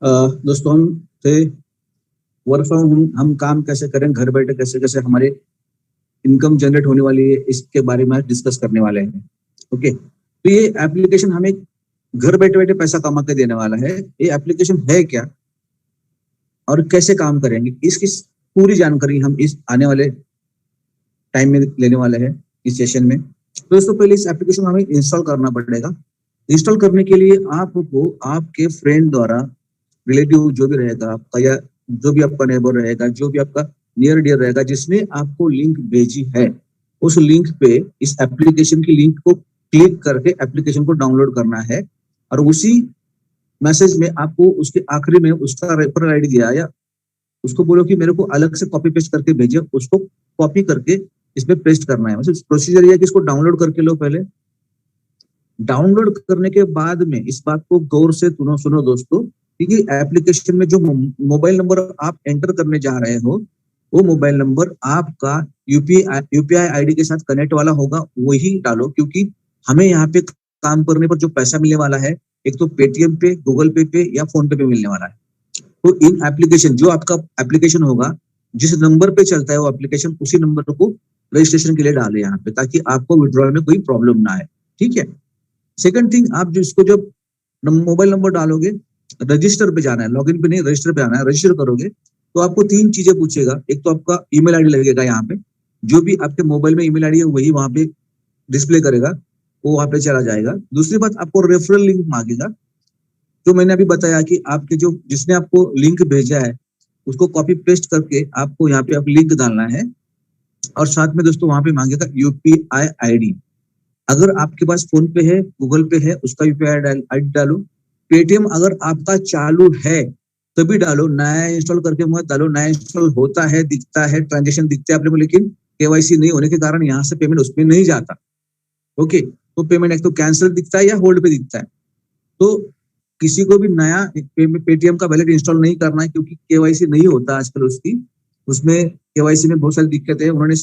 दोस्तों हम थे वर्क फ्रॉम होम, हम काम कैसे करें, घर बैठे कैसे कैसे हमारे इनकम जनरेट होने वाली है, इसके बारे में आज डिस्कस करने वाले हैं। ओके, तो ये एप्लीकेशन हमें घर बैठे बैठे पैसा कमा के देने वाला है। ये एप्लीकेशन है क्या और कैसे काम करेंगे, इसकी पूरी जानकारी हम इस आने वाले टाइम में लेने वाले हैं इस सेशन में। तो दोस्तों पहले इस एप्लीकेशन हमें इंस्टॉल करना पड़ेगा। इंस्टॉल करने के लिए आपको आपके फ्रेंड द्वारा, रिलेटिव जो भी रहेगा आपका, या जो भी आपका नेबर रहेगा, जो भी आपका नियर डियर रहेगा, जिसने आपको लिंक भेजी है, उस लिंक पे इस एप्लीकेशन की लिंक को क्लिक करके एप्लीकेशन को डाउनलोड करना है। और उसी मैसेज में आपको उसके आखिरी में उसका रेफरल आईडी दिया, या उसको बोलो कि मेरे को अलग से कॉपी पेस्ट करके भेजे, उसको कॉपी करके इसमें पेस्ट करना है। मतलब प्रोसीजर ये है कि इसको डाउनलोड करके लो। पहले डाउनलोड करने के बाद में इस बात को गौर से सुनो दोस्तों, क्योंकि एप्लीकेशन में जो मोबाइल नंबर आप एंटर करने जा रहे हो, वो मोबाइल नंबर आपका यूपीआई आईडी के साथ कनेक्ट वाला होगा, वही डालो। क्योंकि हमें यहाँ पे काम करने पर जो पैसा मिलने वाला है, एक तो पेटीएम पे, गूगल पे या फोन पे मिलने वाला है। तो इन एप्लीकेशन, जो आपका एप्लीकेशन होगा, जिस नंबर पे चलता है वो एप्लीकेशन, उसी नंबर को रजिस्ट्रेशन के लिए डाले यहाँ पे, ताकि आपको विड्रॉल में कोई प्रॉब्लम ना आए। ठीक है। सेकंड थिंग, आप जो इसको जब मोबाइल नंबर डालोगे, रजिस्टर पे जाना है, लॉगिन पे नहीं, रजिस्टर पे आना है। रजिस्टर करोगे तो आपको तीन चीजें पूछेगा। एक तो आपका ईमेल आईडी लगेगा यहाँ पे, जो भी आपके मोबाइल में ईमेल आईडी है वही वहां पे डिस्प्ले करेगा, वो वहां पे चला जाएगा। दूसरी बात, आपको रेफरल लिंक मांगेगा, जो मैंने अभी बताया कि आपके जो जिसने आपको लिंक भेजा है उसको कॉपी पेस्ट करके आपको यहाँ पे आप लिंक डालना है। और साथ में दोस्तों वहां पे मांगेगा यूपीआई आईडी। अगर आपके पास फोन पे है, गूगल पे है, उसका यूपीआई आईडी डालो। पेटीएम अगर आपका चालू है तभी डालो, नया इंस्टॉल करके मत डालो। नया इंस्टॉल होता है, दिखता है, ट्रांजेक्शन दिखते हैं अपने को, लेकिन केवाईसी नहीं होने के कारण यहाँ से पेमेंट उसमें नहीं जाता। ओके, तो पेमेंट एक तो कैंसिल दिखता है या होल्ड पे दिखता है। तो किसी को भी नया पेटीएम का वैलेट इंस्टॉल नहीं करना है, क्योंकि केवाईसी नहीं होता आजकल उसकी, उसमें केवाईसी में बहुत सारी दिक्कतें हैं। उन्होंने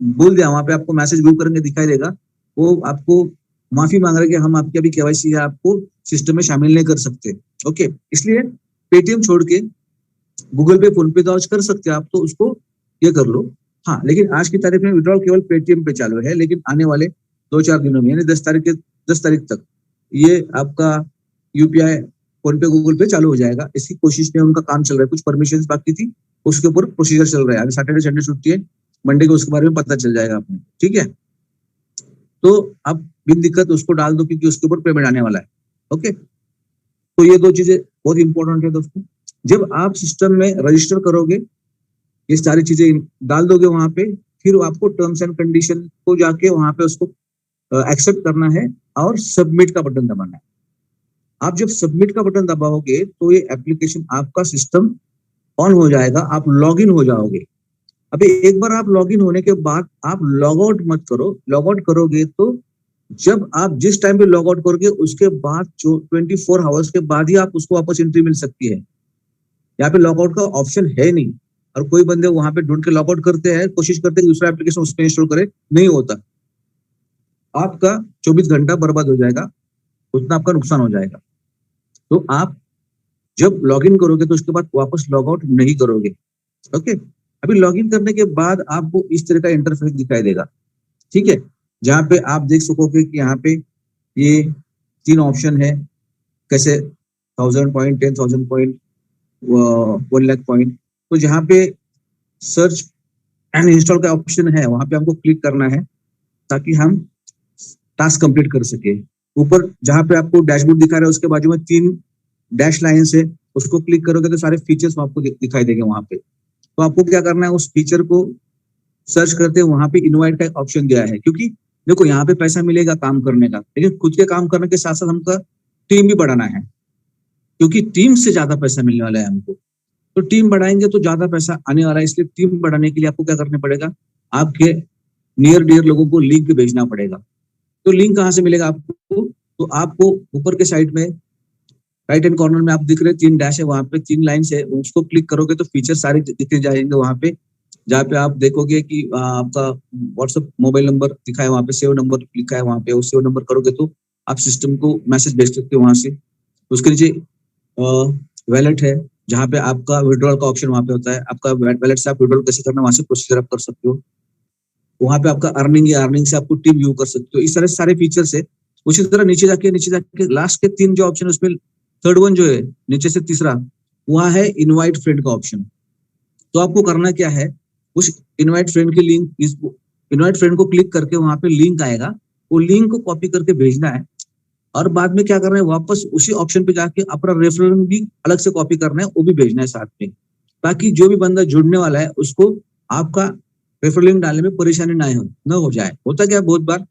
बोल दिया, वहां पे आपको मैसेज ग्रुप करके दिखाई देगा, वो आपको माफी मांग रहे हैं कि हम आपकी अभी केवाईसी है आपको सिस्टम में शामिल नहीं कर सकते। ओके, इसलिए पेटीएम छोड़ के गूगल पे, फोन पे तो आज कर सकते हैं आप, तो उसको ये कर लो। हाँ, लेकिन आज की तारीख में विड्रॉल केवल पेटीएम पे चालू है, लेकिन आने वाले 2-4 दिनों में, यानी 10 तारीख तक ये आपका यूपीआई फोन पे, गूगल पे चालू हो जाएगा। इसकी कोशिश में उनका काम चल रहा है। कुछ परमिशन बाकी थी, उसके ऊपर प्रोसीजर चल रहा है। सैटरडे संडे छुट्टी है, मंडे को उसके बारे में पता चल जाएगा आपको। ठीक है, तो आप बिन दिक्कत उसको डाल दो, क्योंकि उसके ऊपर पेमेंट आने वाला है। ओके, तो ये दो चीजें बहुत इंपॉर्टेंट है दोस्तों। जब आप सिस्टम में रजिस्टर करोगे, ये सारी चीजें डाल दोगे वहां पे, फिर आपको टर्म्स एंड कंडीशन को जाके वहां पे उसको एक्सेप्ट करना है और सबमिट का बटन दबाना है। आप जब सबमिट का बटन दबाओगे तो ये एप्लीकेशन, आपका सिस्टम ऑन हो जाएगा, आप लॉग इन हो जाओगे। अभी एक बार आप लॉग इन होने के बाद आप लॉग आउट मत करो। लॉग आउट करोगे तो जब आप जिस टाइम पे लॉग आउट करोगे उसके बाद जो 24 आवर्स के बाद ही आप उसको वापस एंट्री मिल सकती है। यहाँ पे लॉग आउट का ऑप्शन है नहीं, और कोई बंदे वहां पे ढूंढ के लॉग आउट करते हैं, कोशिश करते हैं दूसरा एप्लीकेशन उस पर इंस्टॉल करे, नहीं होता। आपका 24 घंटा बर्बाद हो जाएगा, उतना आपका नुकसान हो जाएगा। तो आप जब लॉग इन करोगे तो उसके बाद वापस लॉग आउट नहीं करोगे। ओके, अभी लॉगिन करने के बाद आपको इस तरह का इंटरफेस दिखाई देगा। ठीक है, जहां पे आप देख सकोगे कि यहाँ पे ये 3 ऑप्शन है, कैसे 1000 पॉइंट, 10,000 पॉइंट, 1 लाख पॉइंट। तो जहाँ पे सर्च एंड इंस्टॉल का ऑप्शन है, वहां पे हमको क्लिक करना है ताकि हम टास्क कंप्लीट कर सके। ऊपर जहाँ पे आपको डैशबोर्ड दिखा रहा है, उसके बाजू में 3 डैश लाइन है, उसको क्लिक करोगे तो सारे फीचर्स आपको दिखाई देंगे वहां पे। तो आपको क्या करना है, उस फीचर को सर्च करते हैं, वहां पे इनवाइट का ऑप्शन दिया है। क्योंकि देखो यहाँ पे पैसा मिलेगा काम करने का, लेकिन खुद के काम करने के साथ साथ हमका टीम भी बढ़ाना है, क्योंकि टीम से ज्यादा पैसा मिलने वाला है हमको। तो टीम बढ़ाएंगे तो ज्यादा पैसा आने वाला है। इसलिए टीम बढ़ाने के लिए आपको क्या करना पड़ेगा, आपके नियर डियर लोगों को लिंक भेजना पड़ेगा। तो लिंक कहाँ से मिलेगा आपको, तो आपको ऊपर के साइड में राइट हैंड कॉर्नर में आप दिख रहे 3 डैश है, वहां पे 3 लाइन है, उसको क्लिक करोगे तो फीचर सारे दिखे जाएंगे वहां पे। जहाँ पे आप देखोगे कि आपका व्हाट्सएप मोबाइल नंबर दिखा है, वहां पे सेव नंबर लिखा है, वहां पे सेव नंबर करोगे तो आप सिस्टम को मैसेज भेज सकते हो वहां से। उसके नीचे वैलेट है, जहाँ पे आपका विड्रॉल का ऑप्शन वहाँ पे होता है, आपका वैलेट से आप विड्रॉल कैसे करना, वहां से प्रोसीजर आप कर सकते हो। वहां पे आपका अर्निंग या अर्निंग से आपको टीम व्यू कर सकते हो। इस तरह से सारे फीचर्स है। उसी तरह नीचे जाके लास्ट के 3 जो ऑप्शन है उसमें थर्ड वन जो है नीचे से तीसरा, वहाँ है इनवाइट फ्रेंड का ऑप्शन। तो आपको करना क्या है, उस इनवाइट फ्रेंड की लिंक, इस इनवाइट फ्रेंड को क्लिक करके वहां पे लिंक आएगा, वो लिंक को कॉपी करके भेजना है। और बाद में क्या करना है, वापस उसी ऑप्शन पे जाके अपना रेफरल भी अलग से कॉपी करना है, वो भी भेजना है साथ में, ताकि जो भी बंदा जुड़ने वाला है उसको आपका रेफरल लिंक डालने में परेशानी ना हो जाए। होता क्या बहुत बार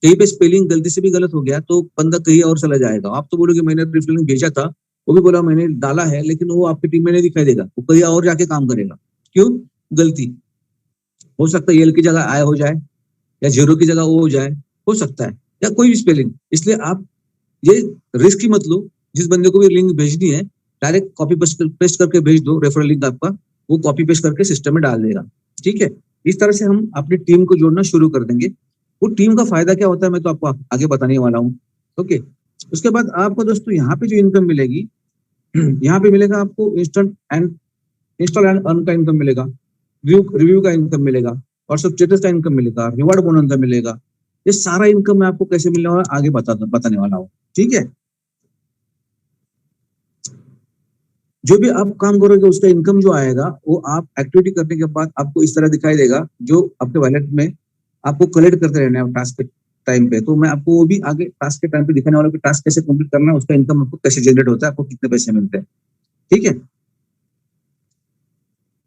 कहीं पे स्पेलिंग गलती से भी गलत हो गया तो बंदा कहीं और चला जाएगा। आप तो बोलोगे मैंने रेफरल लिंक भेजा था, वो भी बोला मैंने डाला है, लेकिन वो आपकी टीम में नहीं दिखाई देगा, वो कहीं और जाके काम करेगा। क्यों? गलती हो सकता है, एल की जगह आई हो जाए या जीरो की जगह ओ हो जाए, हो सकता है, या कोई भी स्पेलिंग। इसलिए आप ये रिस्क ही मत लो। जिस बंदे को भी लिंक भेजनी है डायरेक्ट कॉपी पेस्ट करके भेज दो, रेफरल लिंक आपका वो कॉपी पेस्ट करके सिस्टम में डाल देगा। ठीक है, इस तरह से हम अपनी टीम को जोड़ना शुरू कर देंगे। वो टीम का फायदा क्या होता है मैं तो आपको आगे बताने वाला हूँ। ओके, उसके बाद आपको दोस्तों यहाँ पे जो इनकम मिलेगी, यहाँ पे मिलेगा आपको इंस्टॉल एंड अर्न का इनकम मिलेगा, रिव्यू का इनकम मिलेगा, और सब स्टेटस का इनकम मिलेगा, रिवार्ड बोनस का मिलेगा। ये सारा इनकम मैं आपको कैसे मिलने वाला आगे बताने वाला हूँ। ठीक है, जो भी आप काम करोगे उसका इनकम जो आएगा वो आप एक्टिविटी करने के बाद आपको इस तरह दिखाई देगा, जो आपके वॉलेट में आपको कलेक्ट करते रहना है टास्क के टाइम पे। तो मैं आपको वो भी आगे टास्क के टाइम पे दिखाने वाला हूँ कि टास्क कैसे कंप्लीट करना है, उसका इनकम आपको कैसे जनरेट होता है, आपको कितने पैसे मिलते हैं। ठीक है,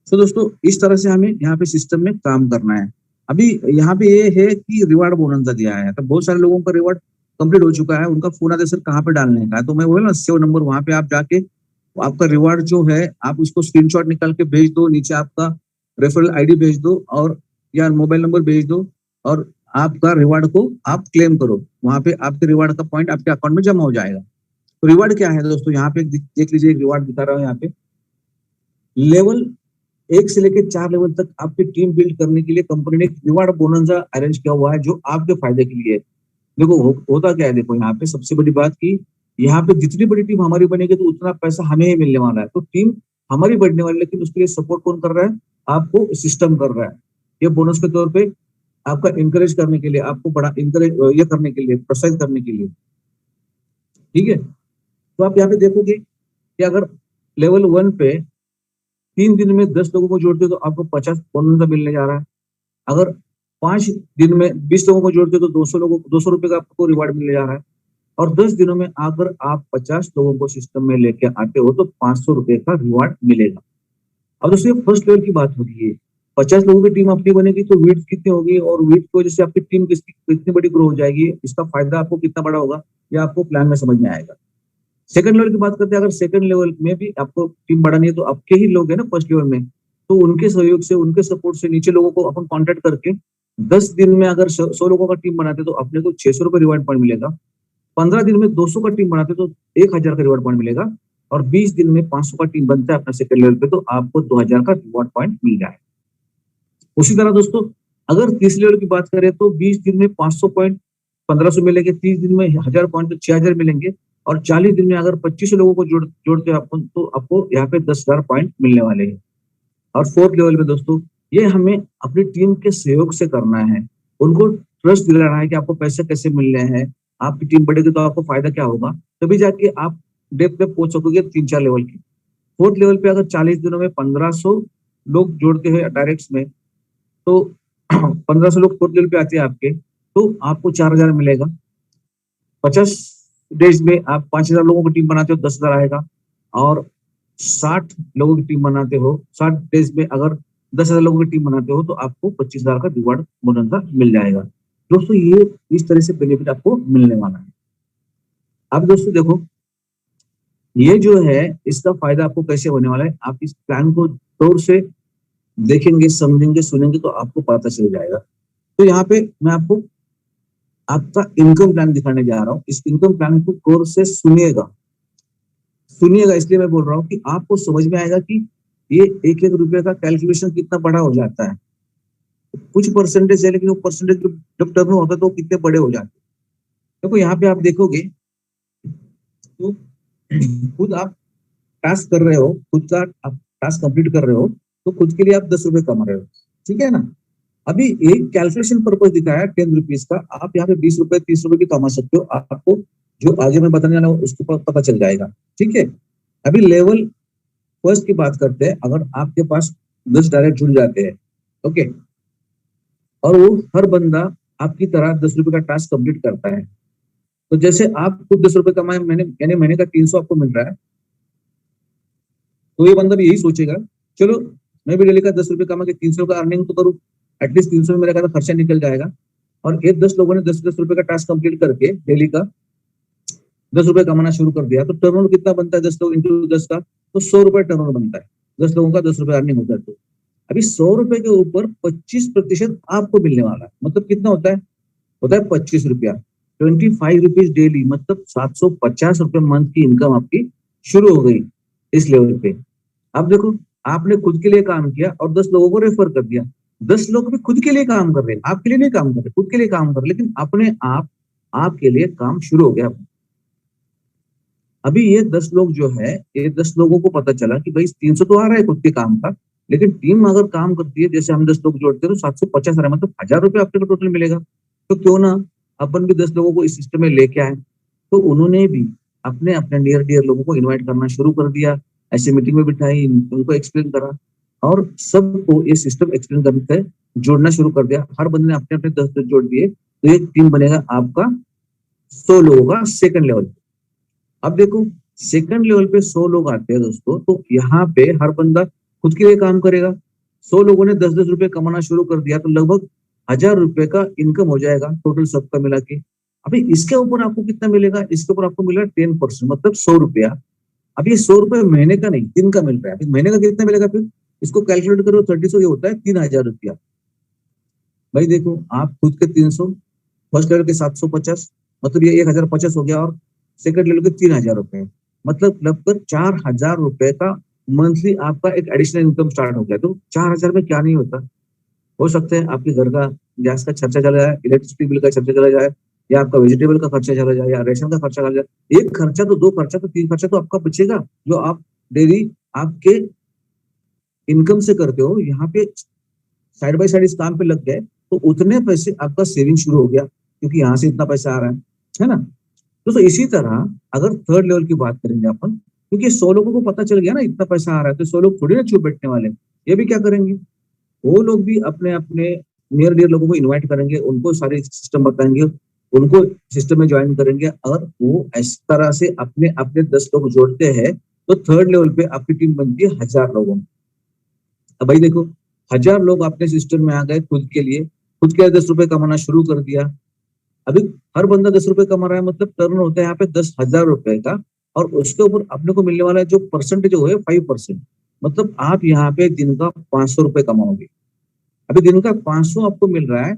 तो दोस्तों इस तरह से हमें यहाँ पे सिस्टम में काम करना है। अभी यहाँ पे ये है कि रिवार्ड बोनस दिया है, तो बहुत सारे लोगों का रिवार्ड कंप्लीट हो चुका है, उनका फोन आता है सर कहाँ पे डालने का है, तो मैं बोला ना सेव नंबर, वहां पे आप जाके आपका रिवार्ड जो है आप उसको स्क्रीनशॉट निकाल के भेज दो, नीचे आपका रेफरल आईडी भेज दो, और या मोबाइल नंबर भेज दो, और आपका रिवार्ड को आप क्लेम करो। वहां पे आपके रिवार्ड का पॉइंट आपके अकाउंट में जमा हो जाएगा। तो रिवार्ड क्या है दोस्तों, यहाँ पे देख लीजिए, रिवार्ड दिखा रहा हूँ यहाँ पे। लेवल 1 से लेकर 4 लेवल तक आपकी टीम बिल्ड करने के लिए कंपनी ने रिवार्ड बोनस अरेंज किया हुआ है, जो आपके फायदे के लिए है। देखो होता क्या है, देखो यहाँ पे सबसे बड़ी बात की, यहाँ पे जितनी बड़ी टीम हमारी बनेगी तो उतना पैसा हमें ही मिलने वाला है। तो टीम हमारी बढ़ने वाली है, लेकिन उसके लिए सपोर्ट कौन कर रहा है, आपको सिस्टम कर रहा है। ये बोनस के तौर पे आपका इंकरेज करने के लिए, आपको बड़ा इंकरेज ये करने के लिए, प्रोत्साहित करने के लिए। ठीक है, तो आप यहाँ पे देखोगे कि अगर लेवल 1 पे 3 दिन में 10 लोगों को जोड़ते हो तो आपको 50 बोनस मिलने जा रहा है। अगर 5 दिन में 20 लोगों को जोड़ते हो तो 200 रुपए का आपको रिवार्ड मिलने जा रहा है। और 10 दिनों में अगर आप 50 लोगों को सिस्टम में लेके आते हो तो 500 रुपए का रिवार्ड मिलेगा। अब दोस्तों फर्स्ट लेवल की बात हो रही है, 50 लोगों की टीम आपकी बनेगी तो वेट कितनी होगी, और वेट की वजह से आपकी टीम कितनी बड़ी ग्रो हो जाएगी, इसका फायदा आपको कितना बड़ा होगा, ये आपको प्लान में समझ में आएगा। सेकंड लेवल की बात करते हैं, अगर सेकंड लेवल में भी आपको टीम बढ़ानी है तो आपके ही लोग हैं ना फर्स्ट लेवल में, तो उनके सहयोग से, उनके सपोर्ट से नीचे लोगों को अपन कॉन्टेक्ट करके 10 दिन में अगर 100 लोगों का टीम बनाते तो अपने को 600 रुपए रिवार्ड पॉइंट मिलेगा। 15 दिन में 200 का टीम बनाते तो 1000 का रिवार्ड पॉइंट मिलेगा। और 20 दिन में 500 का टीम बनता है अपना सेकंड लेवल पे तो आपको 2000 का रिवार्ड पॉइंट मिल जाए। उसी तरह दोस्तों अगर तीसरे लेवल की बात करें तो 20 दिन में 500 पॉइंट 1500 मिलेंगे, 30 दिन में 1000 पॉइंट तो 6000 मिलेंगे, और 40 दिन में अगर 25 लोगों को जोड़ते हैं अपन तो आपको यहाँ पे 10,000 पॉइंट मिलने वाले हैं। और फोर्थ लेवल में दोस्तों ये हमें अपनी टीम के सहयोग से करना है, उनको ट्रस्ट दिलाना है कि आपको पैसे कैसे मिल रहे हैं, आपकी टीम बढ़ेगी तो आपको फायदा क्या होगा, तभी जाके आप डेप पे पहुंच सकोगे 3-4 लेवल की। फोर्थ लेवल पे अगर 40 दिनों में 1500 लोग जोड़ते हैं डायरेक्ट में तो 1500 लोग फोर्थ लेवल पे आते हैं आपके, तो आपको 4000 मिलेगा। 50 डेज में आप 5000 लोगों की टीम बनाते हो 10,000 आएगा। और 60 लोगों की टीम बनाते हो, 60 डेज में अगर 10,000 लोगों की टीम बनाते हो तो आपको 25,000 का रिवार्ड बोनस मिल जाएगा। दोस्तों ये इस तरह से बेनिफिट आपको मिलने वाला है। अब दोस्तों देखो ये जो है इसका फायदा आपको कैसे होने वाला है, आप इस प्लान को तौर से देखेंगे, समझेंगे, सुनेंगे तो आपको पता चल जाएगा। तो यहाँ पे मैं आपको आपका इनकम प्लान दिखाने जा रहा हूँ। इस इनकम प्लान को गौर से सुनिएगा, इसलिए मैं बोल रहा हूँ कि आपको समझ में आएगा कि ये 1-1 रुपए का कैलकुलेशन कितना बड़ा हो जाता है। कुछ परसेंटेज है लेकिन वो परसेंटेज जब टर्न होता है तो कितने बड़े हो जाते हैं। देखो यहाँ पे आप देखोगे तो खुद आप टास्क कर रहे हो, खुद का आप टास्क कंप्लीट कर रहे हो, तो खुद के लिए आप 10 रुपए कमा रहे हो, ठीक है ना। अभी एक कैलकुलेशन पर्पज दिखाया 10 रुपीज का, आप यहाँ पे 20 रुपए 30 रुपए भी कमा सकते हो, आपको जो आगे मैं बताने वाला हूँ उसके पता चल जाएगा, ठीक है। अभी लेवल फर्स्ट की बात करते हैं। अगर आपके पास 10 डायरेक्ट जुड़ जाते हैं, ओके, और वो हर बंदा आपकी तरह 10 रुपए का टास्क कंप्लीट करता है, तो जैसे आप खुद 10 रुपए कमाए, मैंने यानी महीने का 300 आपको मिल रहा है, तो ये बंदा भी यही सोचेगा, चलो मैं भी डेली का 10 रुपए कमा के 300 का अर्निंग तो करूँ, एटलीस्ट 300 में मेरा का खर्चा निकल जाएगा। और एक 10 लोगों ने 10-10 रुपए का टास्क कंप्लीट करके डेली का 10 रुपए कमाना शुरू कर दिया, तो टर्नओवर कितना बनता है 10 लोग इंटू 10 का, तो 100 रुपए टर्नओवर बनता है। 10 लोगों का 10 रुपए अर्निंग होता है। तो अभी 100 रुपए के ऊपर 25% आपको मिलने वाला है, मतलब कितना होता है 25 रुपया, 25 रुपीज डेली, मतलब 750 रुपए मंथ की इनकम आपकी शुरू हो गई इस लेवल पे। अब देखो, आपने खुद के लिए काम किया और 10 लोगों को रेफर कर दिया, 10 लोग भी खुद के लिए काम कर रहे हैं, आपके लिए नहीं काम कर रहे, खुद के लिए काम कर रहे, लेकिन अपने आप आपके लिए काम शुरू हो गया। अभी ये 10 लोग जो है, ये 10 लोगों को पता चला कि भाई 300 तो आ रहा है खुद के काम का, लेकिन टीम अगर काम करती है, जैसे हम 10 लोग जोड़ते हैं तो 750 आ रहा है, मतलब 1000 रुपए आपको टोटल मिलेगा। तो क्यों ना अपन भी 10 लोगों को इस सिस्टम में लेके आए। तो उन्होंने भी अपने अपने नियर डियर लोगों को इन्वाइट करना शुरू कर दिया, ऐसे मीटिंग में बिठाई, उनको एक्सप्लेन करा, और सबको ये सिस्टम एक्सप्लेन करके जोड़ना शुरू कर दिया। हर बंदे ने अपने अपने 10 जोड़ दिए, तो एक टीम बनेगा आपका 100 लोगों का सेकंड लेवल। अब देखो, सेकंड लेवल पे 100 लोग आते हैं दोस्तों, तो यहाँ पे हर बंदा खुद के लिए काम करेगा। 100 लोगों ने 10-10 रुपए कमाना शुरू कर दिया, तो लगभग 1000 रुपए का इनकम हो जाएगा टोटल सबका मिला के। अभी इसके ऊपर आपको कितना मिलेगा, इसके ऊपर आपको मिलेगा 10%, मतलब 100 रुपया। अब ये 100 रुपए महीने का नहीं, दिन का मिल रहा है। अभी महीने का कितना मिलेगा, फिर इसको कैलकुलेट करो, 30 ये होता है 3000 रुपया। भाई देखो, आप खुद के 300, फर्स्ट लेवल के 750, मतलब ये 1050 हो गया, और सेकंड लेवल के 3000 रुपए, मतलब लगभग 4000 रुपए का मंथली आपका एक एडिशनल इनकम स्टार्ट हो गया। तो 4000 में क्या नहीं होता। हो सकता है आपके घर का गैस का खर्चा चला जाए, इलेक्ट्रिसिटी बिल का खर्चा चला जाए, या आपका वेजिटेबल का खर्चा चला जाए, या रेशन का खर्चा चला जाए। एक खर्चा तो, दो खर्चा तो, तीन खर्चा तो आपका बचेगा, जो आप डेली आपके इनकम से करते हो। यहाँ पे साइड बाय साइड इस काम पे लग गए, तो उतने पैसे आपका सेविंग शुरू हो गया, क्योंकि यहाँ से इतना पैसा आ रहा है ना। तो इसी तरह अगर थर्ड लेवल की बात करेंगे अपन, क्योंकि 100 लोगों को पता चल गया ना इतना पैसा आ रहा है, तो 100 लोग थोड़ी ना चुप बैठने वाले, ये भी क्या करेंगे, वो लोग भी अपने अपने नियर डियर लोगों को इनवाइट करेंगे, उनको सारे सिस्टम बताएंगे, उनको सिस्टम में ज्वाइन करेंगे। अगर वो इस तरह से अपने अपने 10 लोग जोड़ते हैं, तो थर्ड लेवल पे आपकी टीम बनती है 1000 लोगों में। अब भाई देखो, 1000 लोग अपने सिस्टम में आ गए, खुद के 10 रुपए कमाना शुरू कर दिया। अभी हर बंदा 10 रुपए कमा रहा है, मतलब टर्न होता है यहाँ पे 10,000 रुपए का, और उसके ऊपर अपने को मिलने वाला है जो परसेंटेज है 5%, मतलब आप यहाँ पे दिन का 500 रुपए कमाओगे। अभी दिन का 500 आपको मिल रहा है,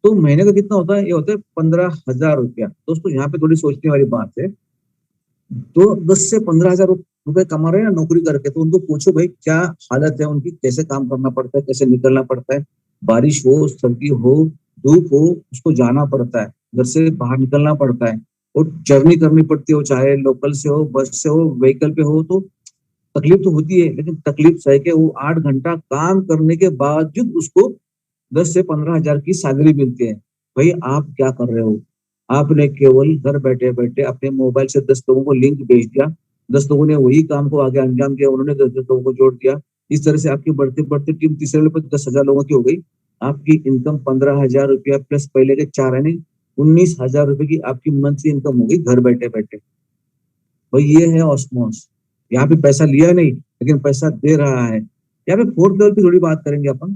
तो महीने का कितना होता है, ये होता है 15,000 रुपया। दोस्तों यहाँ पे थोड़ी सोचने वाली बात है, तो 10 से 15,000 रुपए कमा रहे हैं ना नौकरी करके, तो उनको पूछो भाई क्या हालत है उनकी, कैसे काम करना पड़ता है, कैसे निकलना पड़ता है, बारिश हो, सर्दी हो, धूप हो, उसको जाना पड़ता है, घर से बाहर निकलना पड़ता है, और जर्नी करनी पड़ती हो, चाहे लोकल से हो, बस से हो, व्हीकल पे हो, तो तकलीफ तो होती है। लेकिन तकलीफ सह के वो 8 घंटा काम करने के बावजूद उसको 10 से 15 हजार की सैलरी मिलती है। भाई आप क्या कर रहे हो, आपने केवल घर बैठे बैठे अपने मोबाइल से 10 लोगों को लिंक भेज दिया, 10 लोगों ने वही काम को आगे अंजाम दिया, उन्होंने 10 लोगों को जोड़ दिया। इस तरह से आपकी बढ़ते बढ़ते टीम तीसरे लेवल पर 10,000 लोगों की हो गई। आपकी इनकम 15,000 रुपया प्लस पहले के 4 यानी 19,000 रुपए की आपकी मंथली इनकम हो गई घर बैठे बैठे। भाई ये है ऑस्मोस, यहाँ पे पैसा लिया नहीं, लेकिन पैसा दे रहा है। यहाँ पे फोर्थ लेवल की थोड़ी बात करेंगे अपन।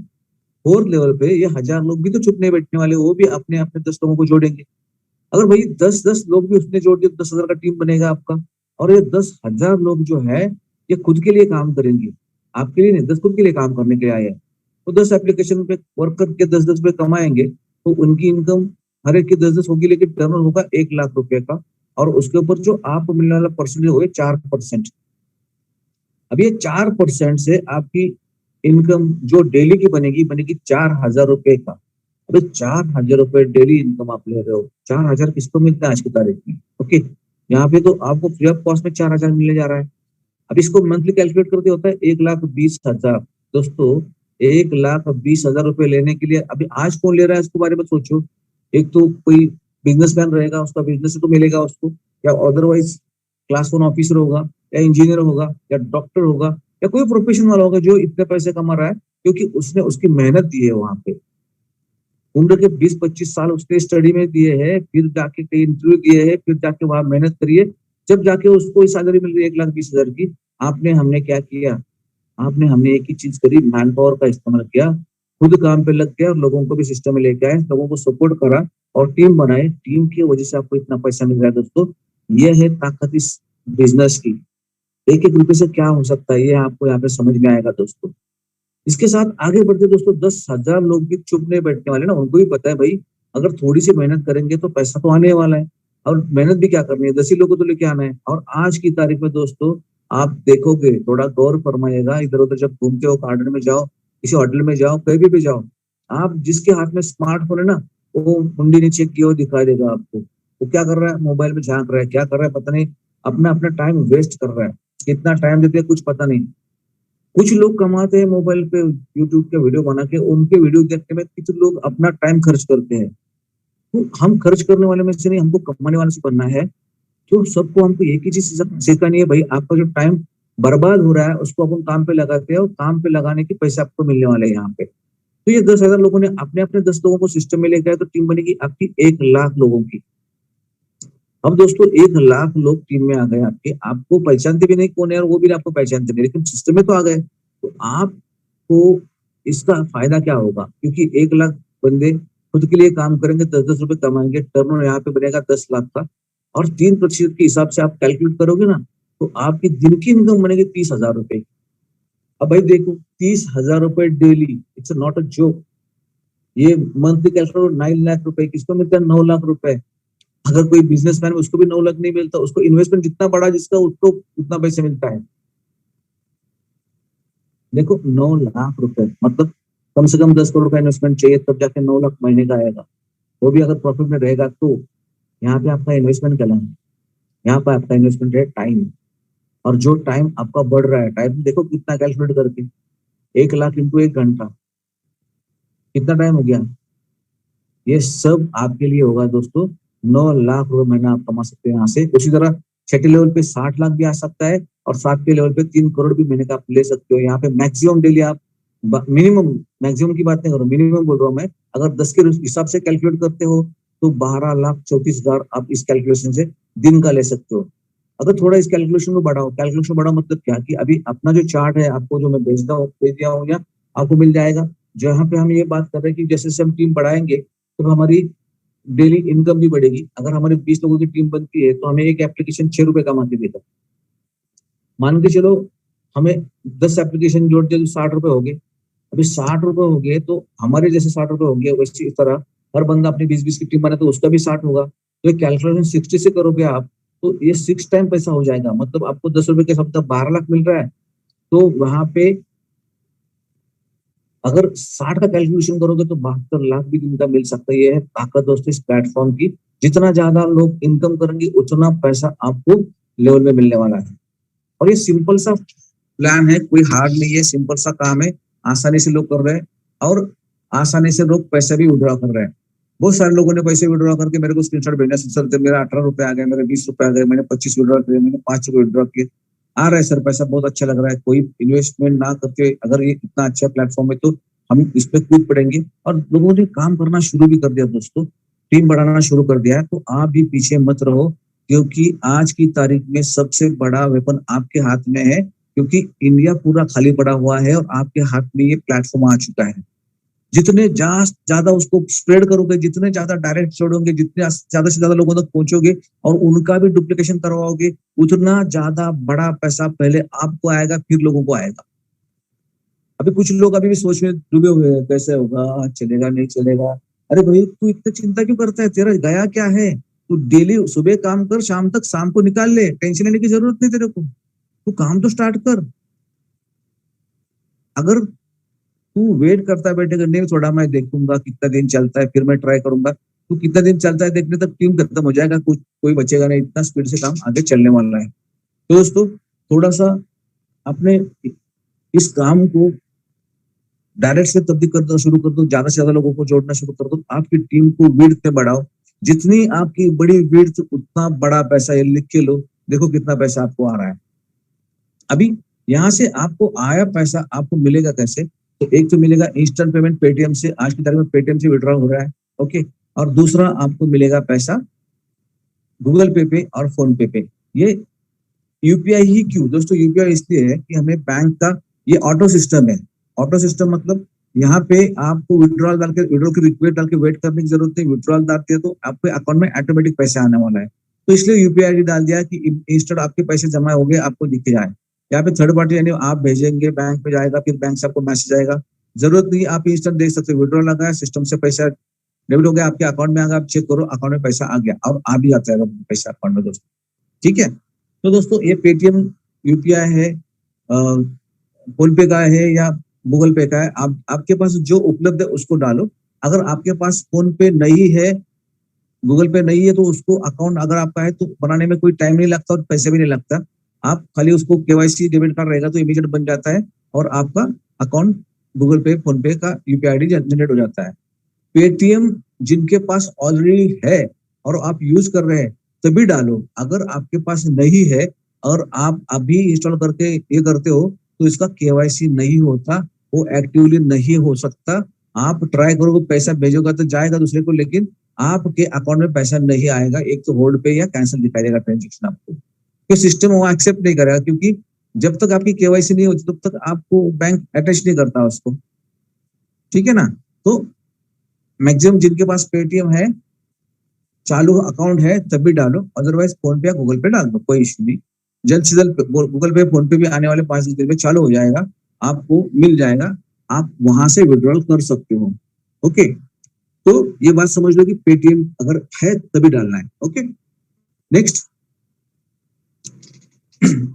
फोर्थ लेवल पे ये 1000 लोग भी तो चुप नहीं बैठने वाले, वो भी अपने अपने 10 लोगों को जोड़ेंगे। अगर भाई 10-10 लोग भी उसने जोड़ दिए, 10,000 का टीम बनेगा आपका। और ये 10,000 लोग जो है, ये खुद के लिए काम करेंगे, आपके लिए नहीं, 10 खुद के लिए काम करने के लिए आए हैं। तो 10 एप्लीकेशन पे वर्क करके 10-10 पे कमाएंगे, तो उनकी इनकम हर एक की 10-10 होगी, लेकिन टर्नओवर होगा 1 लाख रुपए का, और उसके ऊपर जो आपको मिलने वाला परसेंटेज हो 4%। अब ये 4% से आपकी इनकम जो डेली की बनेगी 4,000 रुपए का। अबे 4,000 रुपए डेली इनकम आप ले रहे हो, 4,000 किसको मिलता है आज की तारीख में। ओके, यहाँ पे तो आपको फ्री ऑफ कॉस्ट में 4,000 मिलने जा रहा है। अब इसको मंथली कैलकुलेट करके होता है 1,20,000। दोस्तों 1,20,000 रुपए लेने के लिए अभी आज कौन ले रहा है इसके बारे में सोचो। एक तो कोई बिजनेसमैन रहेगा, उसका बिजनेस तो मिलेगा उसको, या अदरवाइज क्लास वन ऑफिसर होगा, या इंजीनियर होगा, या डॉक्टर होगा, या कोई प्रोफेशन वाला होगा जो इतने पैसे कमा रहा है क्योंकि उसने उसकी मेहनत दी है वहां पे। उम्र के 20-25 साल उसने स्टडी में दिए हैं, फिर जाके कई इंटरव्यू दिए हैं, फिर जाके वहां मेहनत करिए, जब जाके उसको सैलरी मिल रही है 1,20,000 की। आपने हमने क्या किया, आपने हमने एक ही चीज करी, मैन पावर का इस्तेमाल किया, खुद काम पे लग गया और लोगों को भी सिस्टम में लेके आए, लोगों को सपोर्ट करा और टीम बनाए। टीम की वजह से आपको इतना पैसा मिल रहा है दोस्तों। ये है ताकत इस बिजनेस की। एक एक रुपए से क्या हो सकता है ये आपको यहाँ पे समझ में आएगा दोस्तों। इसके साथ आगे बढ़ते दोस्तों, 10,000 लोग भी चुप नहीं बैठने वाले ना, उनको भी पता है भाई अगर थोड़ी सी मेहनत करेंगे तो पैसा तो आने वाला है। और मेहनत भी क्या करनी है, 10 ही लोगों को तो लेके आना है। और आज की तारीख में दोस्तों आप देखोगे, थोड़ा गौर फरमाइएगा, इधर उधर जब घूमते हो, गार्डन में जाओ, किसी होटल में जाओ, कहीं भी जाओ, आप जिसके हाथ में स्मार्टफोन है ना, वो मुंडी नीचे की ओर दिखाई देगा आपको। वो क्या कर रहा है, मोबाइल में झांक रहा है, क्या कर रहा है पता नहीं, अपना अपना टाइम वेस्ट कर रहा है। कितना टाइम देते हैं कुछ पता नहीं। कुछ लोग कमाते हैं मोबाइल पे यूट्यूब के वीडियो बना के, उनके वीडियो देखने में कुछ लोग अपना टाइम खर्च करते हैं। तो हम खर्च करने वाले में से नहीं, हमको कमाने वाले से बनना है। तो सबको हमको एक ही चीज सिखानी है भाई, आपका जो टाइम बर्बाद हो रहा है उसको अपन काम पे लगाते हैं और काम पे लगाने के पैसे आपको मिलने वाले हैं यहाँ पे। तो ये 10,000 लोगों ने अपने अपने 10 लोगों को सिस्टम में लेकर आए तो टीम बनेगी आपकी 1,00,000 लोगों की। अब दोस्तों 1,00,000 लोग टीम में आ गए आपके, आपको पहचानते भी नहीं कौन है और वो भी आपको पहचानते नहीं, लेकिन सिस्टम में तो आ गए। तो आपको इसका फायदा क्या होगा, क्योंकि 1,00,000 बंदे खुद के लिए काम करेंगे, 10-10 रुपए कमाएंगे, टर्नओवर यहाँ पे बनेगा 10,00,000 का। और 3% के हिसाब से आप कैलकुलेट करोगे ना, तो आपकी दिन की इनकम बनेगी 30,000 रुपए। अब भाई देखो 30,000 रुपए daily, it's not a joke. ये मंथली कैलकुलेट 9,00,000 रुपए, किसको मिलता है 9,00,000 रुपए। अगर कोई बिजनेसमैन उसको भी 9,00,000 नहीं मिलता, उसको इन्वेस्टमेंट जितना बड़ा जिसका उसको उतना पैसे मिलता है। देखो 9,00,000 रुपए मतलब कम से कम 10 करोड़ का इन्वेस्टमेंट चाहिए, तब जाके 9,00,000 महीने का आएगा। वो भी अगर प्रॉफिट में रहेगा तो। यहाँ पे आपका इन्वेस्टमेंट क्या है, यहाँ पे आपका इन्वेस्टमेंट है टाइम। और जो टाइम आपका बढ़ रहा है, टाइम देखो कितना कैलकुलेट करके, 1,00,000 इंटू 1 घंटा, कितना टाइम हो गया। ये सब आपके लिए होगा दोस्तों। 9,00,000 रुपए महीना आप कमा सकते हैं यहाँ से। उसी तरह छठे लेवल पे 60 लाख भी आ सकता है, और 7वें लेवल पे 3 करोड़ भी महीने का आप ले सकते हो। यहाँ पे मैक्सिमम डेली आप, मिनिमम, मैक्सिमम की बात नहीं करो, मिनिमम बोल रहा हूँ मैं। अगर 10 के हिसाब से कैलकुलेट करते हो तो 12,34,000 आप इस कैलकुलेशन से दिन का ले सकते हो। अगर थोड़ा इस कैलकुलेशन को बढ़ाओ, कैलकुलेशन बढ़ाओ मतलब क्या, कि अभी अपना जो चार्ट है आपको जो मैं भेज दिया हूँ, या आपको मिल जाएगा। जहाँ पे हम ये बात कर रहे हैं कि जैसे जैसे हम टीम बढ़ाएंगे तो हमारी डेली इनकम भी बढ़ेगी। अगर हमारे 20 लोगों की टीम बनती है तो हमें एक एप्लीकेशन 6 रुपए कमा के देगा। मान के चलो हमें 10 एप्लीकेशन जोड़ दिया तो 60 रुपए हो गए। अभी 60 रुपए हो गए तो हमारे जैसे 60 रुपए हो गए, वैसे इस तरह हर बंदा अपनी 20-20 की टीम बना तो उसका भी 60 होगा। तो कैलकुलेशन 60 से करोगे आप तो ये 6 टाइम पैसा हो जाएगा। मतलब आपको 10 रुपए के सप्ताह 12 लाख मिल रहा है। तो वहां पे अगर 60 का कैलकुलेशन करोगे तो 72 लाख भी दिन का मिल सकता है। ये है ताकत दोस्तों इस प्लेटफॉर्म की। जितना ज्यादा लोग इनकम करेंगे उतना पैसा आपको लेवल में मिलने वाला है। और ये सिंपल सा प्लान है, कोई हार्ड नहीं है, सिंपल सा काम है, आसानी से लोग कर रहे हैं और आसानी से लोग पैसे भी विड्रॉ कर रहे हैं। बहुत सारे लोगों ने पैसे विड्रॉ करके मेरे को स्क्रीनशॉट भेजना, सर मेरा 18 रुपए आ गए, मेरे 20 रुपए आ गए, मैंने 25 विड्रॉ किए, मैंने 5 रुपए विड्रॉ किए, आ रहा है सर पैसा, बहुत अच्छा लग रहा है। कोई इन्वेस्टमेंट ना करके अगर ये इतना अच्छा प्लेटफॉर्म है तो हम इस पे कूद पड़ेंगे। और लोगों ने काम करना शुरू भी कर दिया दोस्तों, टीम बढ़ाना शुरू कर दिया है। तो आप भी पीछे मत रहो, क्योंकि आज की तारीख में सबसे बड़ा वेपन आपके हाथ में है। क्योंकि इंडिया पूरा खाली पड़ा हुआ है और आपके हाथ में ये प्लेटफॉर्म आ चुका है। जितने ज्यादा उसको स्प्रेड करोगे, जितने ज्यादा डायरेक्ट छोड़ोगे, जितने ज्यादा से ज्यादा लोगों तक पहुंचोगे और उनका भी डुप्लीकेशन करवाओगे, उतना ज्यादा बड़ा पैसा पहले आपको आएगा फिर लोगों को आएगा। अभी कुछ लोग अभी भी सोच में डूबे हुए हैं, कैसे होगा, चलेगा नहीं चलेगा। अरे भाई तू इतनी चिंता क्यों करता है, तेरा गया क्या है। तू डेली सुबह काम कर, शाम तक, शाम को निकाल ले, टेंशन लेने की जरूरत नहीं तेरे को। तू काम तो स्टार्ट कर। अगर तू वेट करता बैठेगा, नहीं थोड़ा मैं देखूंगा कितना दिन चलता है फिर मैं ट्राई करूंगा, तू कितना दिन चलता है देखने तक टीम खत्म हो जाएगा, कुछ कोई बचेगा नहीं। इतना स्पीड से काम आगे चलने वाला है। तो दोस्तों थोड़ा सा अपने इस काम को डायरेक्ट से तब्दील करना शुरू कर दो, ज्यादा से ज्यादा लोगों को जोड़ना शुरू कर दो, आपकी टीम को विड्थ में बढ़ाओ, जितनी आपकी बड़ी विड्थ उतना बड़ा पैसा, ये लिख के लो, देखो कितना पैसा आपको आ रहा है। अभी यहाँ से आपको आया पैसा आपको मिलेगा कैसे? तो एक तो मिलेगा इंस्टेंट पेमेंट पेटीएम से, आज की तारीख में पेटीएम से विड्रॉल हो रहा है, ओके। और दूसरा आपको मिलेगा पैसा गूगल पे और फोन पे। ये यूपीआई ही क्यों दोस्तों? यूपीआई इसलिए है कि हमें बैंक का ये ऑटो सिस्टम है। ऑटो सिस्टम मतलब यहाँ पे आपको विड्रॉल की रिक्वेस्ट डाल के वेट करने की जरूरत नहीं, विड्रॉल डालते हैं तो आपके अकाउंट में ऑटोमेटिक पैसे आने वाला है। तो इसलिए यूपीआई आईडी डाल दिया कि इंस्टेंट आपके पैसे जमा हो गए आपको दिख जाए। यहाँ पे थर्ड पार्टी यानी आप भेजेंगे, बैंक पे जाएगा, फिर बैंक से आपको मैसेज आएगा, जरूरत नहीं, आप इंस्टेंट देख सकते हो, विड्रॉल लगा है, सिस्टम से पैसा डेबिट हो गया, आपके अकाउंट में आ गया, आप चेक करो अकाउंट में पैसा आ गया और आ भी जाता है पैसा अकाउंट में दोस्तों, ठीक है। तो दोस्तों ये पेटीएम यूपीआई है, फोन पे का है या गूगल पे का है, आपके पास जो उपलब्ध है उसको डालो। अगर आपके पास फोन पे नहीं है, गूगल पे नहीं है, तो उसको अकाउंट अगर आपका है तो बनाने में कोई टाइम नहीं लगता और पैसे भी नहीं लगता। आप खाली उसको केवाईसी डेबिट कार्ड रहेगा तो इमीडिएट बन जाता है और आपका अकाउंट गूगल पे फोन पे का यूपीआई आईडी जनरेट हो जाता है। पेटीएम जिनके पास ऑलरेडी है और आप यूज कर रहे हैं तभी डालो, अगर आपके पास नहीं है और आप अभी इंस्टॉल करके ये करते हो तो इसका केवाईसी नहीं होता, वो एक्टिवली नहीं हो सकता। आप ट्राई करोगे, पैसा भेजोगा तो जाएगा दूसरे को, लेकिन आपके अकाउंट में पैसा नहीं आएगा, एक तो होल्ड पे या कैंसिल दिखाई देगा ट्रांजेक्शन आपको, तो सिस्टम वो एक्सेप्ट नहीं करेगा, क्योंकि जब तक आपकी केवाईसी नहीं होती तब तक आपको बैंक अटैच नहीं करता उसको, ठीक है ना। तो मैक्सिमम जिनके पास पेटीएम है, चालू अकाउंट है तभी डालो, अदरवाइज फोन पे या गूगल पे डाल दो, कोई इश्यू नहीं। जल्द से जल्द गूगल पे फोन पे भी आने वाले 5 दिन में चालू हो जाएगा, आपको मिल जाएगा, आप वहां से विड्रॉल कर सकते हो, ओके। तो ये बात समझ लो कि पेटीएम अगर है तभी डालना है, ओके। नेक्स्ट,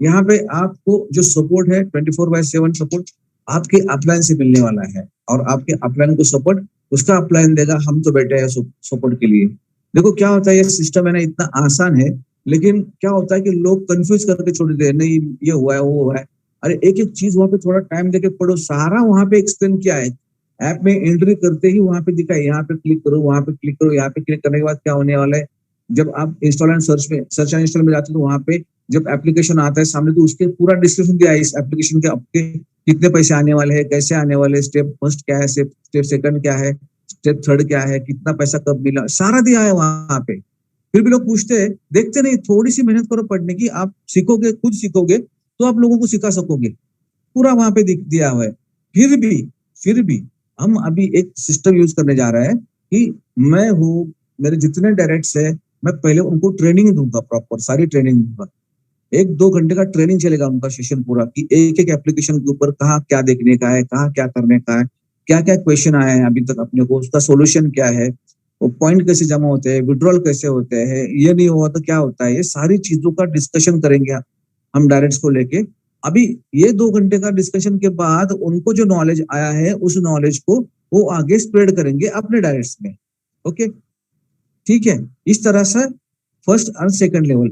यहाँ पे आपको जो सपोर्ट है 24/7 सपोर्ट आपके अपलाइन से मिलने वाला है, और आपके अपलाइन को सपोर्ट उसका अपलाइन देगा, हम तो बैठे हैं सपोर्ट के लिए। देखो क्या होता है, ये सिस्टम है ना इतना आसान है, लेकिन क्या होता है कि लोग कंफ्यूज करके छोड़ देते हैं, नहीं ये हुआ है वो हुआ है, अरे एक एक चीज वहां पे थोड़ा टाइम देके पढ़ो, सारा वहां पे एक्सप्लेन किया है, ऐप में एंट्री करते ही वहां पे दिखा है, यहाँ पे क्लिक करो, वहां पे क्लिक करो, यहाँ पे क्लिक करने के बाद क्या होने वाला है, जब आप install and search and install में जाते हो तो वहां पे जब एप्लीकेशन आता है सामने तो उसके पूरा डिस्क्रिप्शन दिया है इस एप्लीकेशन के, आपके कितने पैसे आने वाले हैं, कैसे आने वाले, स्टेप फर्स्ट क्या है, स्टेप सेकंड क्या है, स्टेप थर्ड क्या है, कितना पैसा कब मिला, सारा दिया है वहां पे। फिर भी लोग पूछते हैं, देखते नहीं, थोड़ी सी मेहनत करो पढ़ने की, आप सीखोगे, खुद सीखोगे तो आप लोगों को सिखा सकोगे, पूरा वहां पे दिया हुआ है। फिर भी हम अभी एक सिस्टम यूज करने जा रहे हैं कि मैं हूँ, मेरे जितने डायरेक्ट्स है, मैं पहले उनको ट्रेनिंग दूंगा, प्रॉपर सारी ट्रेनिंग दूंगा, 1-2 घंटे का ट्रेनिंग चलेगा उनका सेशन पूरा, कि एक एक एप्लीकेशन के ऊपर कहाँ क्या देखने का है, कहाँ क्या करने का है, क्या क्या क्वेश्चन आया है अभी तक अपने को, उसका सोल्यूशन क्या है, वो पॉइंट कैसे जमा होते हैं, विड्रॉल कैसे होते हैं, ये नहीं हुआ तो क्या होता है, ये सारी चीजों का डिस्कशन करेंगे हम डायरेक्ट्स को लेके। अभी ये 2 घंटे का डिस्कशन के बाद उनको जो नॉलेज आया है उस नॉलेज को वो आगे स्प्रेड करेंगे अपने डायरेक्ट्स में, ओके, ठीक है। इस तरह से फर्स्ट और सेकंड लेवल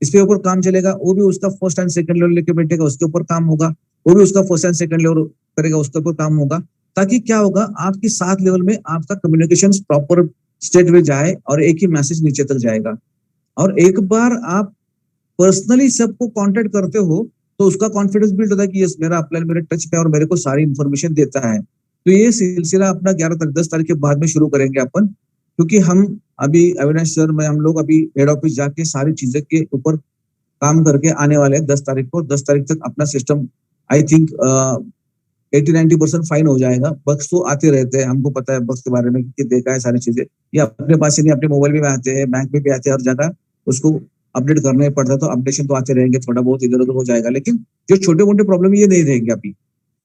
इसके ऊपर काम चलेगा, वो भी उसका फर्स्ट एंड सेकंड लेवल लेके बैठेगा, उसके ऊपर काम होगा, वो भी उसका फर्स्ट एंड सेकंड लेवल करेगा, उसके ऊपर काम होगा, ताकि क्या होगा, आपकी 7 लेवल में आपका कम्युनिकेशन प्रॉपर स्टेट में जाए और एक ही मैसेज नीचे तक जाएगा। और एक बार आप पर्सनली सबको कांटेक्ट करते हो तो उसका कॉन्फिडेंस बिल्ड होता है कि यस मेरा अपलाइन मेरे टच पे और मेरे को सारी इंफॉर्मेशन देता है। तो ये सिलसिला अपना 10 तारीख के बाद में शुरू करेंगे अपन, क्योंकि हम अभी अविनाश सर में हम लोग अभी हेड ऑफिस जाके सारी चीजें के ऊपर काम करके आने वाले हैं 10 तारीख को। 10 तारीख तक अपना सिस्टम आई थिंक 80-90% फाइन हो जाएगा। बग्स तो आते रहते हैं, हमको पता है बग्स के बारे में, कि देखा है सारी चीजें, ये अपने पास ही नहीं अपने मोबाइल में आते हैं, बैंक में भी आते हैं, हर जगह उसको अपडेट करना ही पड़ता है, तो अपडेशन तो आते रहेंगे, थोड़ा बहुत इधर उधर हो जाएगा, लेकिन जो छोटे मोटे प्रॉब्लम ये नहीं रहेंगे अभी,